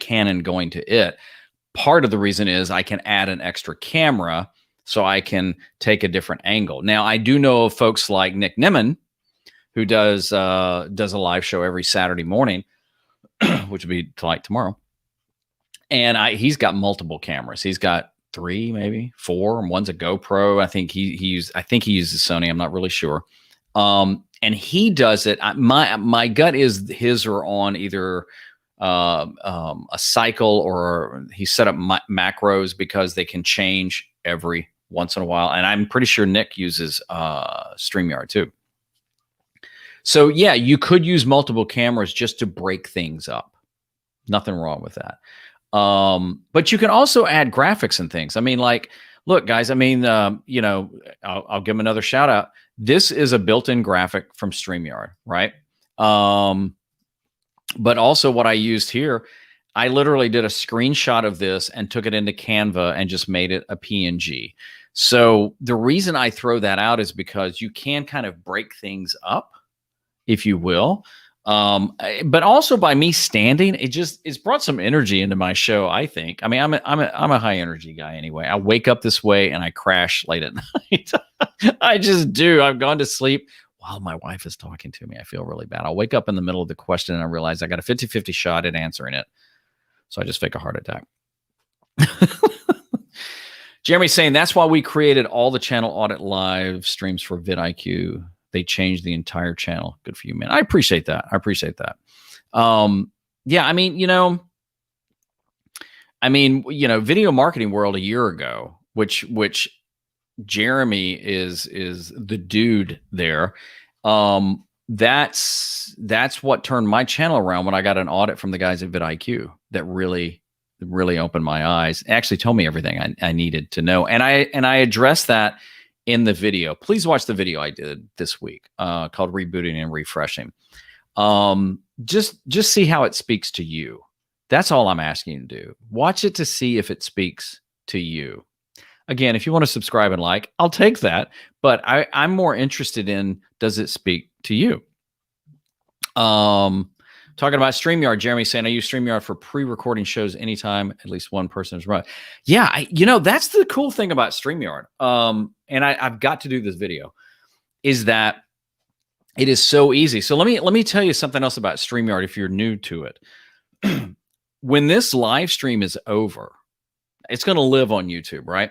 Speaker 1: Canon going to it. Part of the reason is I can add an extra camera so I can take a different angle. Now, I do know of folks like Nick Nimmin, who does a live show every Saturday morning, which would be like tomorrow. And he's got multiple cameras. He's got 3, maybe 4, and one's a GoPro. I think he uses Sony. I'm not really sure. And he does it. My gut is his are on either a cycle or he set up macros because they can change every once in a while. And I'm pretty sure Nick uses StreamYard too. So yeah, you could use multiple cameras just to break things up. Nothing wrong with that. But you can also add graphics and things. I mean, like, look, guys, I mean, you know, I'll give them another shout out. This is a built-in graphic from StreamYard, right? But also what I used here, I literally did a screenshot of this and took it into Canva and just made it a PNG. So the reason I throw that out is because you can kind of break things up, if you will. But also by me standing, it's brought some energy into my show, I think. I mean, I'm a high energy guy anyway. I wake up this way and I crash late at night. I just do. I've gone to sleep while my wife is talking to me. I feel really bad. I'll wake up in the middle of the question and I realize I got a 50-50 shot at answering it. So I just fake a heart attack. Jeremy's saying that's why we created all the channel audit live streams for vidIQ. They changed the entire channel. Good for you, man. I appreciate that. Yeah, I mean, video marketing world a year ago, which Jeremy is the dude there. That's what turned my channel around when I got an audit from the guys at vidIQ that really opened my eyes. Actually told me everything I needed to know. And I addressed that in the video. Please watch the video I did this week called Rebooting and Refreshing. Just see how it speaks to you. That's all I'm asking you to do. Watch it to see if it speaks to you. Again, if you want to subscribe and like, I'll take that. But I'm more interested in, does it speak to you? Talking about StreamYard, Jeremy saying, I use StreamYard for pre-recording shows anytime at least one person is running. Yeah, that's the cool thing about StreamYard. And I've got to do this video, is that it is so easy. So let me tell you something else about StreamYard if you're new to it. When this live stream is over, it's going to live on YouTube, right?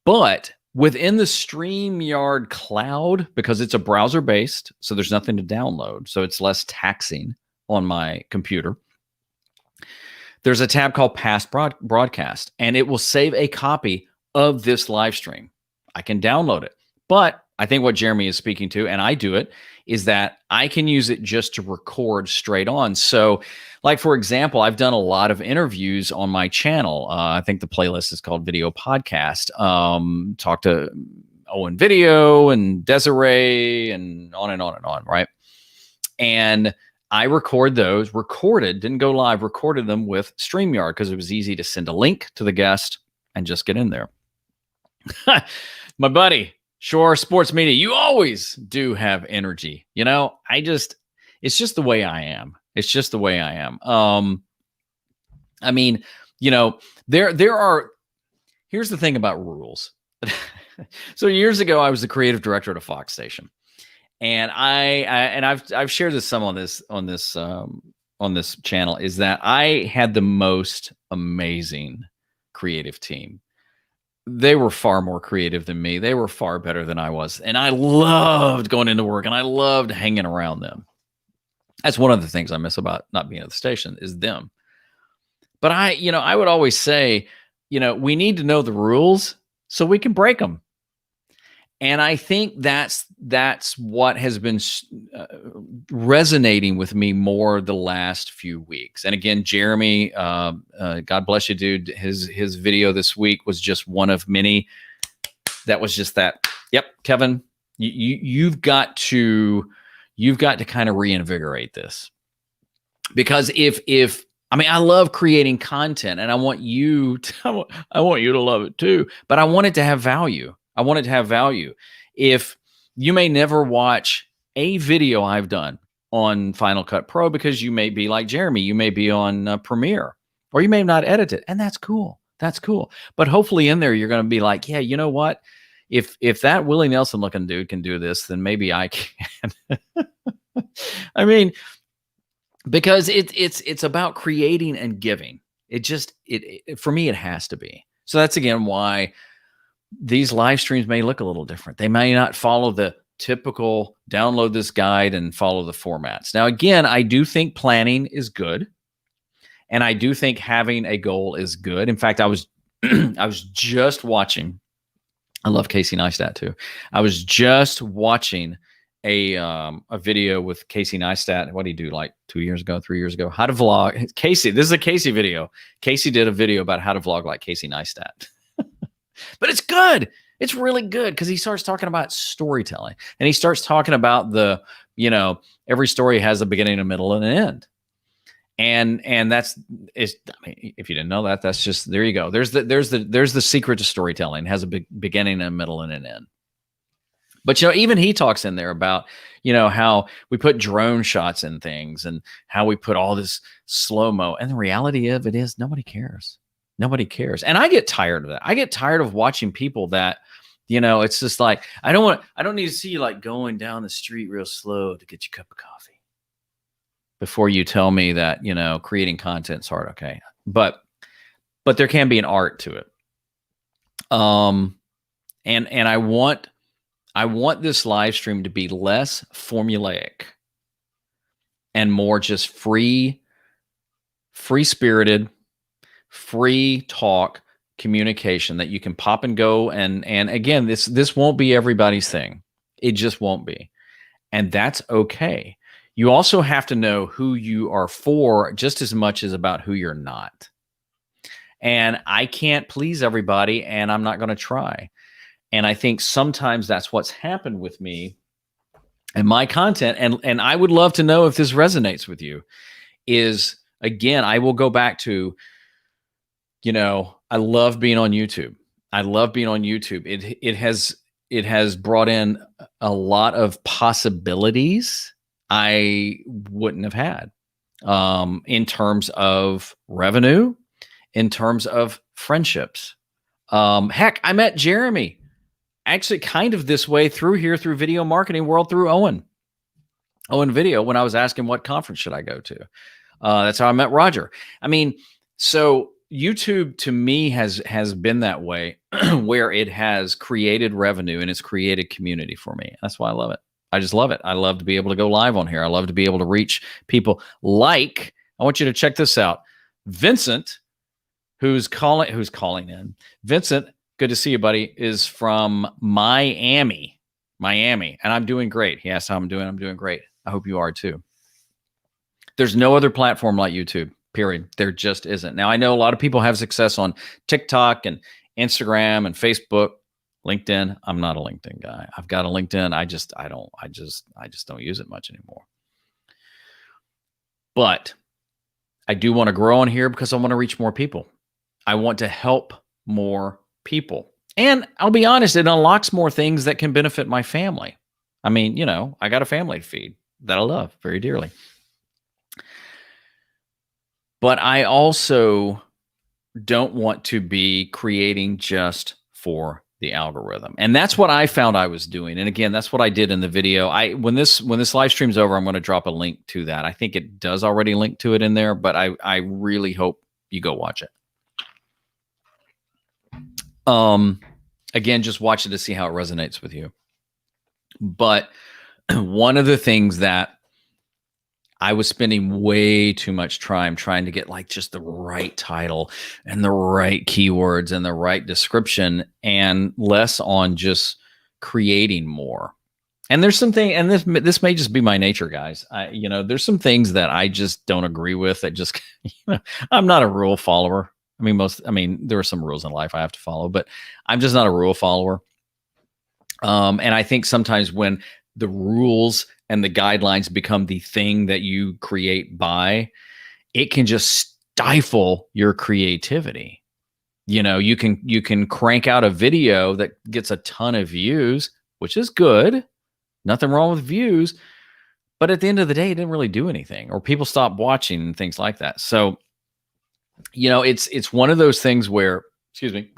Speaker 1: But within the StreamYard cloud, because it's a browser-based, so there's nothing to download, so it's less taxing on my computer, there's a tab called Past Broadcast, and it will save a copy of this live stream. I can download it. But I think what Jeremy is speaking to, and I do it, is that I can use it just to record straight on. So, like, for example, I've done a lot of interviews on my channel. I think the playlist is called Video Podcast. Talk to Owen Video and Desiree and on and on and on, right? And I didn't go live, recorded them with StreamYard because it was easy to send a link to the guest and just get in there. My buddy, Shore Sports Media, you always do have energy. It's just the way I am. It's just the way I am. I mean, here's the thing about rules. So years ago, I was the creative director at a Fox station. And I've shared this some on this channel, is that I had the most amazing creative team. They were far more creative than me. They were far better than I was. And I loved going into work and I loved hanging around them. That's one of the things I miss about not being at the station is them. But I would always say, we need to know the rules so we can break them. And I think that's what has been resonating with me more the last few weeks. And again, Jeremy, God bless you, dude. His video this week was just one of many. That was just that. Yep, Kevin, you've got to kind of reinvigorate this, because I love creating content, and I want you to love it too. But I want it to have value. If you may never watch a video I've done on Final Cut Pro because you may be like Jeremy, you may be on Premiere, or you may not edit it, and that's cool. That's cool. But hopefully in there, you're going to be like, yeah, you know what? If that Willie Nelson looking dude can do this, then maybe I can. I mean, because it's about creating and giving. For me, it has to be. So that's again why these live streams may look a little different. They may not follow the typical download this guide and follow the formats. Now, again, I do think planning is good. And I do think having a goal is good. In fact, I was just watching, I love Casey Neistat too. I was just watching a video with Casey Neistat. What did he do, like 3 years ago? How to vlog. Casey, this is a Casey video. Casey did a video about how to vlog like Casey Neistat. But it's good. It's really good because he starts talking about storytelling, and he starts talking about every story has a beginning, a middle, and an end. And if you didn't know that, that's just, there you go. There's the secret to storytelling. It has a big beginning, a middle, and an end. But even he talks in there about how we put drone shots in things and how we put all this slow-mo. And the reality of it is nobody cares. Nobody cares. And I get tired of that. I get tired of watching people that, it's just like, I don't need to see you like going down the street real slow to get your cup of coffee before you tell me that, creating content's hard. Okay. But there can be an art to it. And I want this live stream to be less formulaic and more just free-spirited, free talk communication that you can pop and go. And again, this won't be everybody's thing. It just won't be. And that's okay. You also have to know who you are for just as much as about who you're not. And I can't please everybody, and I'm not going to try. And I think sometimes that's what's happened with me and my content. And I would love to know if this resonates with you. Is, again, I will go back to, I love being on YouTube. It has brought in a lot of possibilities I wouldn't have had, in terms of revenue, in terms of friendships. Heck, I met Jeremy actually kind of this way through Video Marketing World, through Owen Video, when I was asking what conference should I go to. That's how I met Roger. I mean, so YouTube to me has been that way where it has created revenue and it's created community for me. That's why I love it. I just love it. I love to be able to go live on here. I love to be able to reach people. Like, I want you to check this out. Vincent, who's calling in. Vincent, good to see you, buddy, is from Miami. And I'm doing great. He asked how I'm doing. I'm doing great. I hope you are too. There's no other platform like YouTube, period. There just isn't. Now, I know a lot of people have success on TikTok and Instagram and Facebook, LinkedIn. I'm not a LinkedIn guy. I've got a LinkedIn. I just don't use it much anymore. But I do want to grow on here because I want to reach more people. I want to help more people. And I'll be honest, it unlocks more things that can benefit my family. I mean, you know, I got a family to feed that I love very dearly. But I also don't want to be creating just for the algorithm. And that's what I found I was doing. And again, that's what I did in the video. When this live stream's over, I'm going to drop a link to that. I think it does already link to it in there, but I really hope you go watch it. Again, just watch it to see how it resonates with you. But one of the things that I was spending way too much time trying to get like just the right title and the right keywords and the right description, and less on just creating more. And there's something, and this may just be my nature, guys. You know, there's some things that I just don't agree with. That just, you know, I'm not a rule follower. I mean, there are some rules in life I have to follow, but I'm just not a rule follower. And I think sometimes when the rules and the guidelines become the thing that you create by, it can just stifle your creativity. You know, you can crank out a video that gets a ton of views, which is good. Nothing wrong with views. But at the end of the day, it didn't really do anything, or people stopped watching and things like that. So, you know, it's one of those things where, excuse me,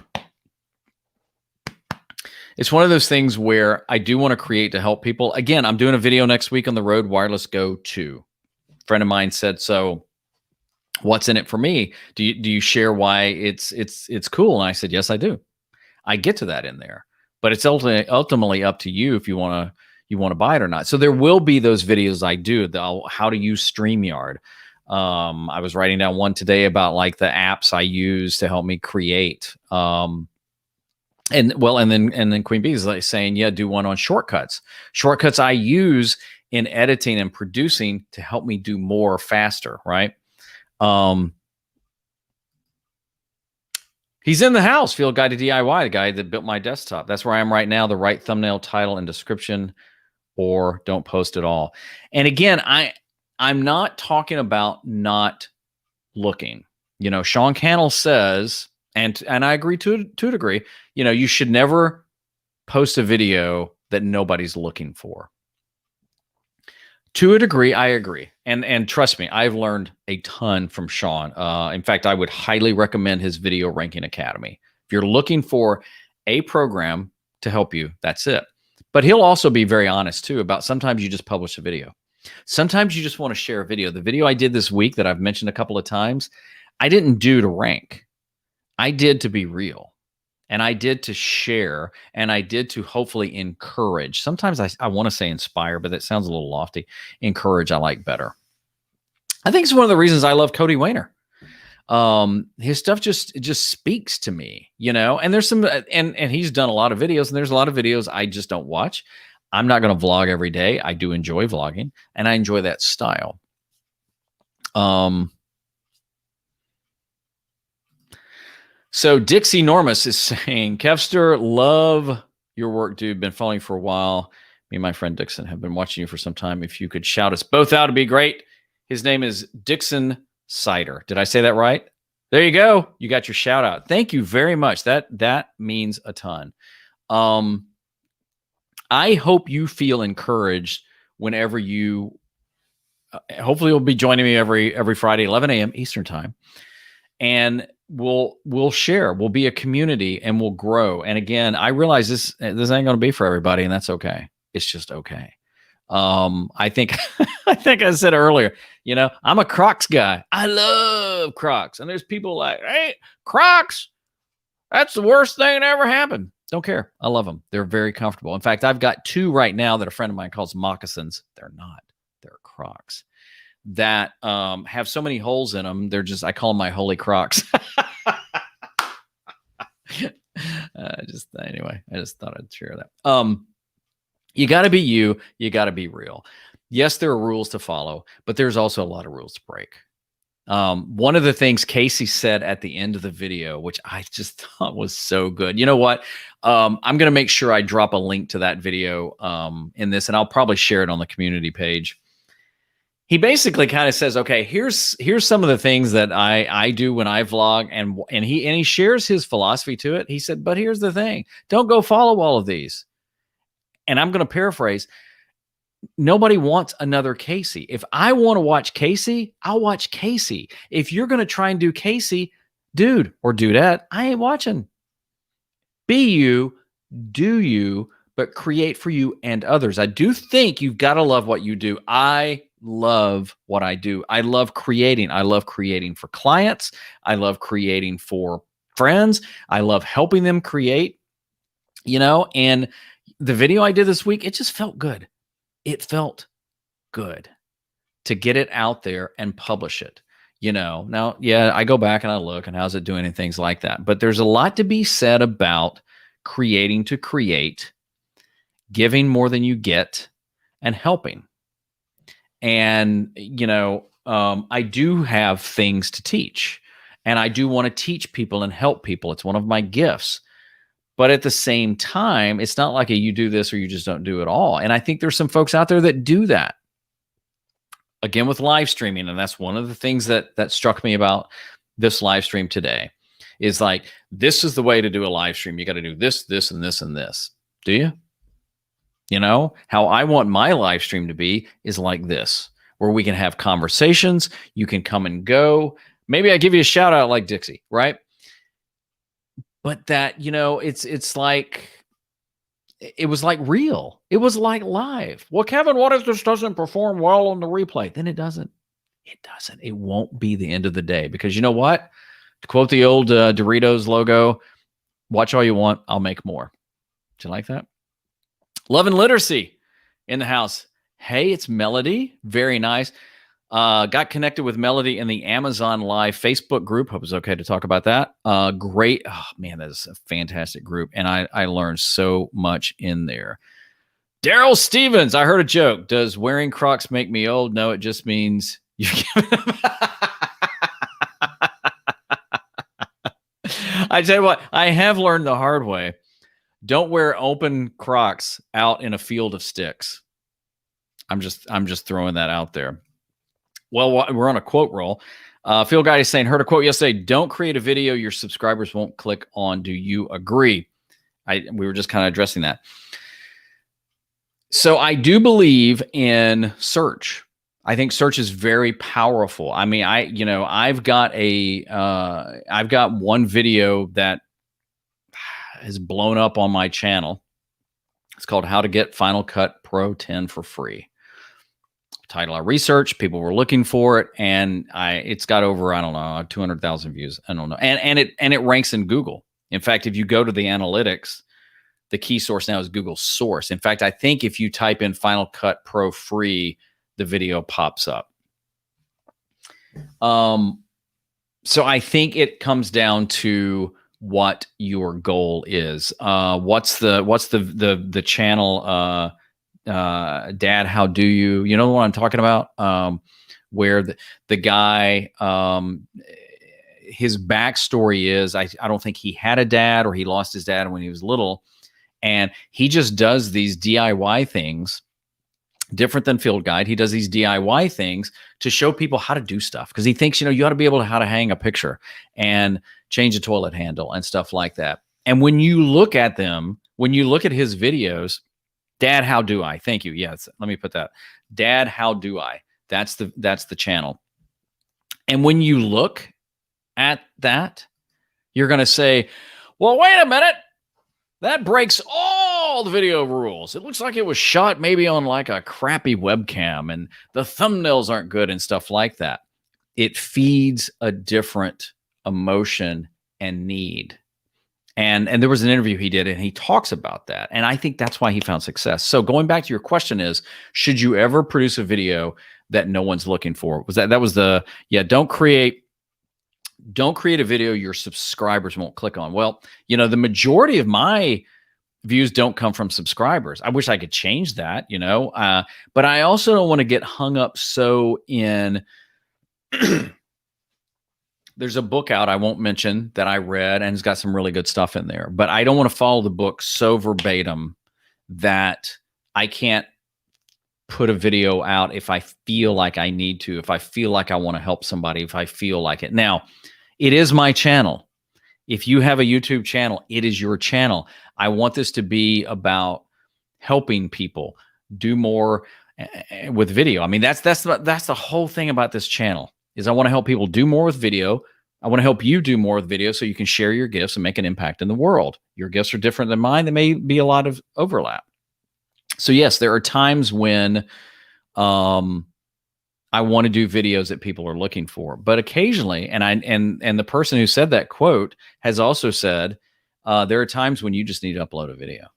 Speaker 1: it's one of those things where I do want to create to help people. Again, I'm doing a video next week on the Rode Wireless Go 2. A friend of mine said, so what's in it for me? Do you share why it's cool? And I said, yes, I do. I get to that in there, but it's ultimately up to you if you want to buy it or not. So there will be those videos I do, how to use StreamYard. I was writing down one today about like the apps I use to help me create. And then Queen Bee is like saying, yeah, do one on shortcuts. Shortcuts I use in editing and producing to help me do more faster, right? He's in the house, Field Guide to DIY, the guy that built my desktop. That's where I am right now. The right thumbnail, title, and description, or don't post at all. And again, I'm not talking about not looking. You know, Sean Cannell says, and I agree to a degree, you know, you should never post a video that nobody's looking for. To a degree, I agree. And trust me, I've learned a ton from Sean. In fact, I would highly recommend his Video Ranking Academy. If you're looking for a program to help you, that's it. But he'll also be very honest too about sometimes you just publish a video. Sometimes you just want to share a video. The video I did this week that I've mentioned a couple of times, I didn't do to rank. I did to be real, and I did to share, and I did to hopefully encourage. Sometimes I want to say inspire, but that sounds a little lofty. Encourage, I like better. I think it's one of the reasons I love Cody Wayner. His stuff just speaks to me, you know, and there's some, and he's done a lot of videos, and there's a lot of videos I just don't watch. I'm not going to vlog every day. I do enjoy vlogging, and I enjoy that style. So Dixie Normus is saying, Kevster, love your work, dude. Been following for a while. Me and my friend Dixon have been watching you for some time. If you could shout us both out, it'd be great. His name is Dixon Cider. Did I say that right? There you go. You got your shout out. Thank you very much. That means a ton. I hope you feel encouraged whenever you, hopefully you'll be joining me every Friday, 11 a.m. Eastern time. And we'll share, we'll be a community, and we'll grow. And again, I realize this ain't going to be for everybody, and that's okay. It's just okay. I think I said earlier, you know, I'm a Crocs guy. I love Crocs. And there's people like, hey, Crocs, that's the worst thing that ever happened. Don't care. I love them. They're very comfortable. In fact, I've got two right now that a friend of mine calls moccasins. They're not. They're Crocs that have so many holes in them. They're just, I call them my holy Crocs. Anyway, I just thought I'd share that. You got to be you. You got to be real. Yes, there are rules to follow, but there's also a lot of rules to break. One of the things Casey said at the end of the video, which I just thought was so good. You know what? I'm going to make sure I drop a link to that video in this, and I'll probably share it on the community page. he basically kind of says, okay, here's some of the things that I do when I vlog, and he shares his philosophy to it. He said, but here's the thing, don't go follow all of these. And I'm going to paraphrase, nobody wants another Casey. If I want to watch Casey, I'll watch Casey. If you're going to try and do Casey, dude or dudette, I ain't watching. Be you, do you, but create for you and others. I do think you've got to love what you do. I love what I do. I love creating. I love creating for clients. I love creating for friends. I love helping them create, and the video I did this week, it just felt good. It felt good to get it out there and publish it. Now, yeah, I go back and I look and how's it doing and things like that. But there's a lot to be said about creating to create, giving more than you get, and helping. And, I do have things to teach, and I do want to teach people and help people. It's one of my gifts. But at the same time, it's not like you do this or you just don't do it all. And I think there's some folks out there that do that. Again, with live streaming, and that's one of the things that struck me about this live stream today, is like, this is the way to do a live stream. You got to do this, this, and this, and this. Do you? How I want my live stream to be is like this, where we can have conversations. You can come and go. Maybe I give you a shout out like Dixie, right? But that, it's like, it was like real. It was like live. Well, Kevin, what if this doesn't perform well on the replay? Then it doesn't. It doesn't. It won't be the end of the day, because you know what? To quote the old Doritos logo, watch all you want, I'll make more. Do you like that? Love and Literacy in the house. Hey, it's Melody. Very nice. Got connected with Melody in the Amazon Live Facebook group. Hope it's okay to talk about that. Great. Oh, man, that is a fantastic group. And I learned so much in there. Daryl Stevens, I heard a joke. Does wearing Crocs make me old? No, it just means you're giving them. I tell you what, I have learned the hard way. Don't wear open Crocs out in a field of sticks. I'm just throwing that out there. Well, we're on a quote roll. Phil Guy is saying, heard a quote yesterday, don't create a video your subscribers won't click on. Do you agree? We were just kind of addressing that. So I do believe in search. I think search is very powerful. I mean, I've got one video that has blown up on my channel. It's called How to Get Final Cut Pro 10 for Free. Title I researched, people were looking for it, and it's got over, 200,000 views. I don't know. And it ranks in Google. In fact, if you go to the analytics, the key source now is Google source. In fact, I think if you type in Final Cut Pro free, the video pops up. So I think it comes down to what your goal is. What's the channel, Dad, how do you? You know what I'm talking about? Where the guy, his backstory is, I don't think he had a dad, or he lost his dad when he was little, and he just does these DIY things, different than Field Guide. He does these DIY things to show people how to do stuff, because he thinks, you ought to be able to how to hang a picture and change a toilet handle and stuff like that. And when you look at them, when you look at his videos, Dad, how do I? Thank you. Yes, let me put that. Dad, how do I? That's the channel. And when you look at that, you're going to say, well, wait a minute. That breaks all the video rules. It looks like it was shot maybe on like a crappy webcam, and the thumbnails aren't good and stuff like that. It feeds a different emotion and need. And there was an interview he did, and he talks about that. And I think that's why he found success. So going back to your question is, should you ever produce a video that no one's looking for? Don't create a video your subscribers won't click on. Well, the majority of my views don't come from subscribers. I wish I could change that, but I also don't want to get hung up so in. There's a book out I won't mention that I read, and it's got some really good stuff in there, but I don't want to follow the book so verbatim that I can't put a video out if I feel like I need to, if I feel like I want to help somebody, if I feel like it. Now, it is my channel. If you have a YouTube channel, it is your channel. I want this to be about helping people do more with video. I mean, that's the whole thing about this channel is I want to help people do more with video. I want to help you do more with video so you can share your gifts and make an impact in the world. Your gifts are different than mine. There may be a lot of overlap. So yes, there are times when I want to do videos that people are looking for, but occasionally, and the person who said that quote has also said, there are times when you just need to upload a video.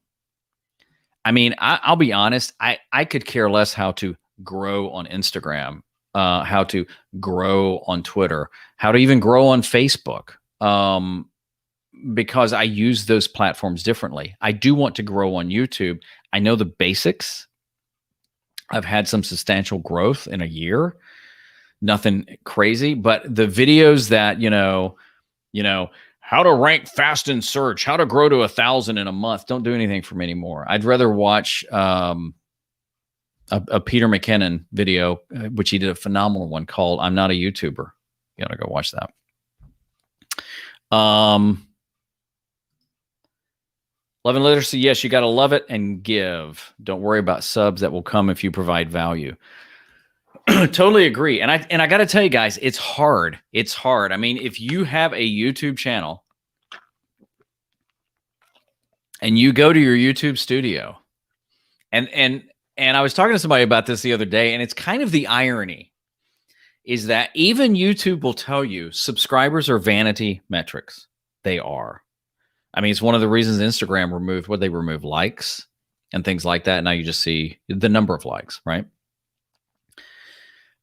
Speaker 1: I mean, I'll be honest, I could care less how to grow on Instagram, how to grow on Twitter, how to even grow on Facebook, because I use those platforms differently. I do want to grow on YouTube. I know the basics. I've had some substantial growth in a year, nothing crazy, but the videos that, how to rank fast in search, how to grow to 1,000 in a month, don't do anything for me anymore. I'd rather watch a Peter McKinnon video, which he did a phenomenal one called I'm Not a YouTuber. You gotta go watch that. Love and literacy. Yes, you got to love it and give. Don't worry about subs that will come if you provide value. Totally agree. And I got to tell you guys, it's hard. It's hard. I mean, if you have a YouTube channel and you go to your YouTube studio and I was talking to somebody about this the other day, and it's kind of the irony is that even YouTube will tell you subscribers are vanity metrics. They are. I mean, it's one of the reasons Instagram removed they remove likes and things like that. Now you just see the number of likes, right?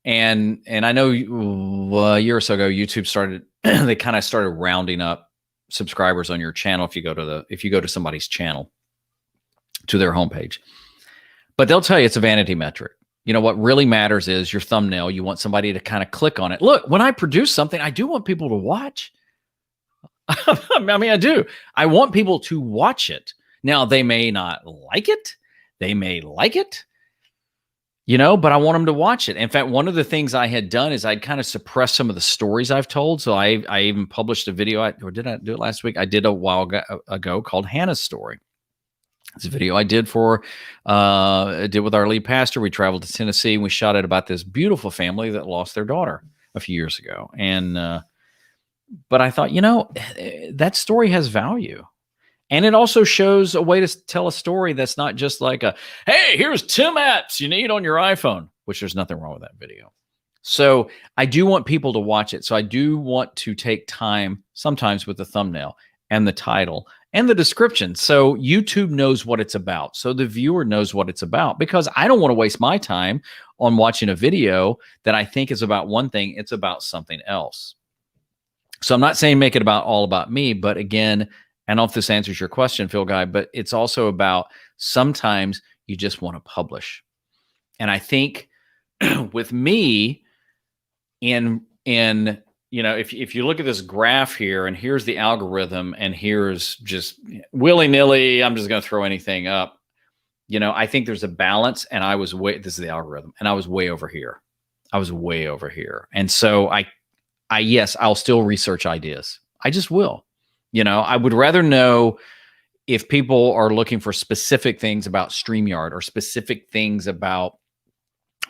Speaker 1: And I know a year or so ago, YouTube started, they kind of started rounding up subscribers on your channel if you go to somebody's channel, to their homepage. But they'll tell you it's a vanity metric. What really matters is your thumbnail. You want somebody to kind of click on it. Look, when I produce something, I do want people to watch. I mean, I do. I want people to watch it. Now, they may not like it. They may like it, but I want them to watch it. In fact, one of the things I had done is I'd kind of suppressed some of the stories I've told. So I even published a video, or did I do it last week? I did a while ago called Hannah's Story. It's a video I did with our lead pastor. We traveled to Tennessee and we shot it about this beautiful family that lost their daughter a few years ago. And, but I thought, that story has value. And it also shows a way to tell a story that's not just like hey, here's 10 apps you need on your iPhone, which there's nothing wrong with that video. So I do want people to watch it. So I do want to take time sometimes with the thumbnail and the title and the description. So YouTube knows what it's about. So the viewer knows what it's about, because I don't want to waste my time on watching a video that I think is about one thing. It's about something else. So I'm not saying make it all about me, but again, I don't know if this answers your question, Phil Guy, but it's also about sometimes you just want to publish. And I think with me if you look at this graph here, and here's the algorithm, and here's just willy-nilly, I'm just going to throw anything up. I think there's a balance, and this is the algorithm, and I was way over here. And so yes, I'll still research ideas. I just will. I would rather know if people are looking for specific things about StreamYard or specific things about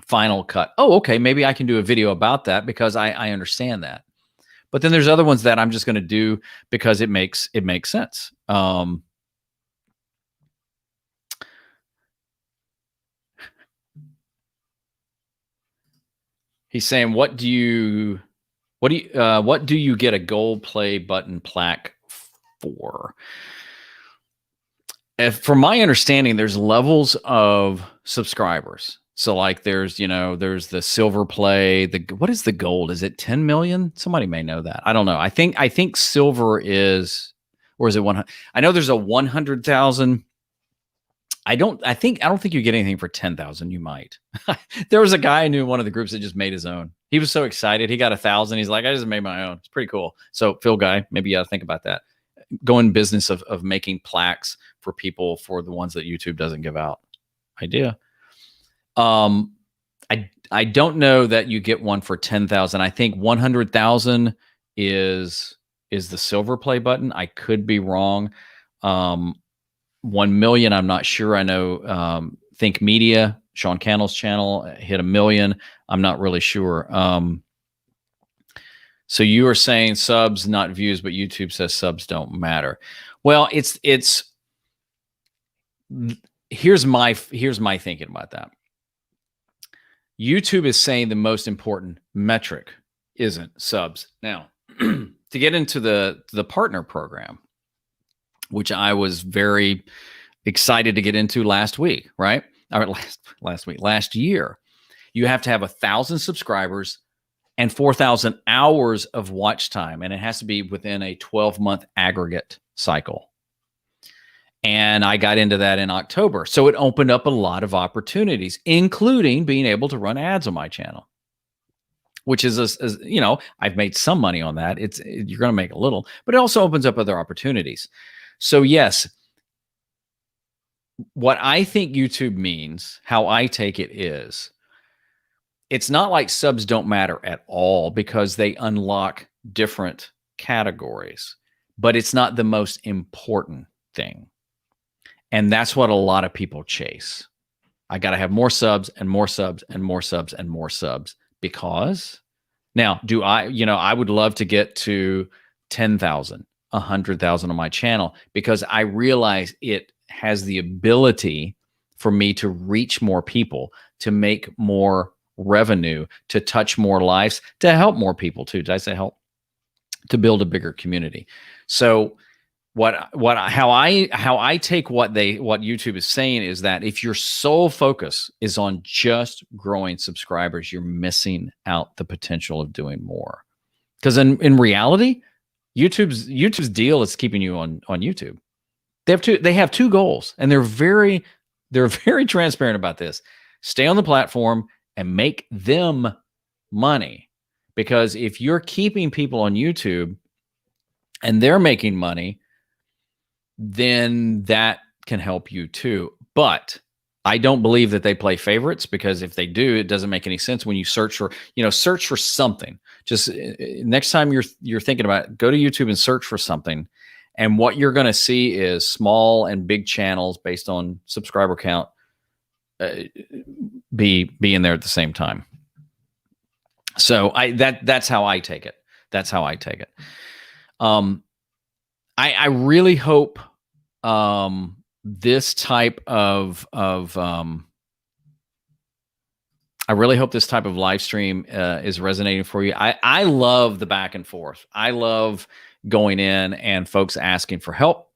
Speaker 1: Final Cut. Oh, okay, maybe I can do a video about that because I understand that. But then there's other ones that I'm just going to do because it makes sense. He's saying, what do you get a gold play button plaque for? From my understanding, there's levels of subscribers. So like there's the silver play, what is the gold? Is it 10 million? Somebody may know that. I don't know. I think silver is, or is it 100? I know there's a 100,000. I don't think you get anything for 10,000. You might. There was a guy I knew in one of the groups that just made his own. He was so excited. He got 1,000. He's like, I just made my own. It's pretty cool. So Phil Guy, maybe you got to think about that. Go in business of making plaques for people for the ones that YouTube doesn't give out. Idea. Um, I don't know that you get one for 10,000. I think 100,000 is the silver play button. I could be wrong. 1 million, I'm not sure. I know Think Media, Sean Cannell's channel, hit 1 million. I'm not really sure. So you are saying subs, not views, but YouTube says subs don't matter. Well, here's my thinking about that. YouTube is saying the most important metric isn't subs. Now, to get into the partner program, which I was very excited to get into last week, right? Or last year, you have to have 1,000 subscribers and 4,000 hours of watch time, and it has to be within a 12-month aggregate cycle. And I got into that in October. So it opened up a lot of opportunities, including being able to run ads on my channel, which is, I've made some money on that. You're going to make a little, but it also opens up other opportunities. So yes, what I think YouTube means, how I take it is, it's not like subs don't matter at all because they unlock different categories, but it's not the most important thing. And that's what a lot of people chase. I got to have more subs and more subs and more subs and more subs because now I would love to get to 10,000, 100,000 on my channel because I realize it has the ability for me to reach more people, to make more revenue, to touch more lives, to help more people too. Did I say help? To build a bigger community. So how I take what YouTube is saying is that if your sole focus is on just growing subscribers, you're missing out the potential of doing more. Because in reality, YouTube's deal is keeping you on YouTube. They have two goals, and they're very transparent about this. Stay on the platform and make them money. Because if you're keeping people on YouTube and they're making money, then that can help you too. But I don't believe that they play favorites, because if they do, it doesn't make any sense. When you search for something, just next time you're thinking about it, go to YouTube and search for something. And what you're going to see is small and big channels based on subscriber count be in there at the same time. So that's how I take it. That's how I take it. I really hope this type of I really hope this type of live stream is resonating for you. I love the back and forth. I love going in and folks asking for help,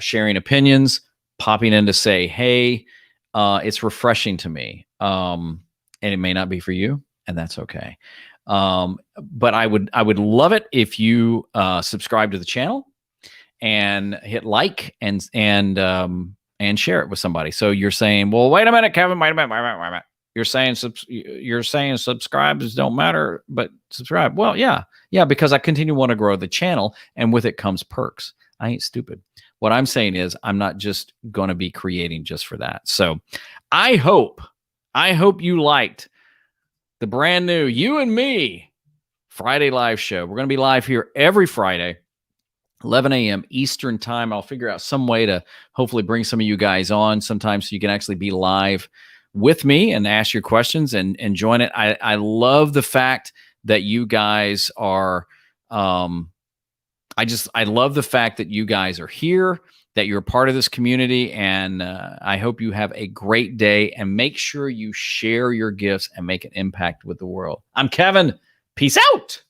Speaker 1: sharing opinions, popping in to say, hey, it's refreshing to me. And it may not be for you, and that's okay. But I would love it if you subscribe to the channel and hit like and share it with somebody. So you're saying, well, wait a minute, Kevin, wait a minute. You're saying subscribes don't matter, but subscribe. Well, yeah, because I continue to want to grow the channel, and with it comes perks. I ain't stupid. What I'm saying is I'm not just going to be creating just for that. So I hope you liked the brand new You and Me Friday live show. We're going to be live here every Friday, 11 a.m. Eastern time. I'll figure out some way to hopefully bring some of you guys on sometimes so you can actually be live with me and ask your questions and join it. I love the fact that you guys are, I love the fact that you guys are here, that you're a part of this community, and I hope you have a great day, and make sure you share your gifts and make an impact with the world. I'm Kevin. Peace out.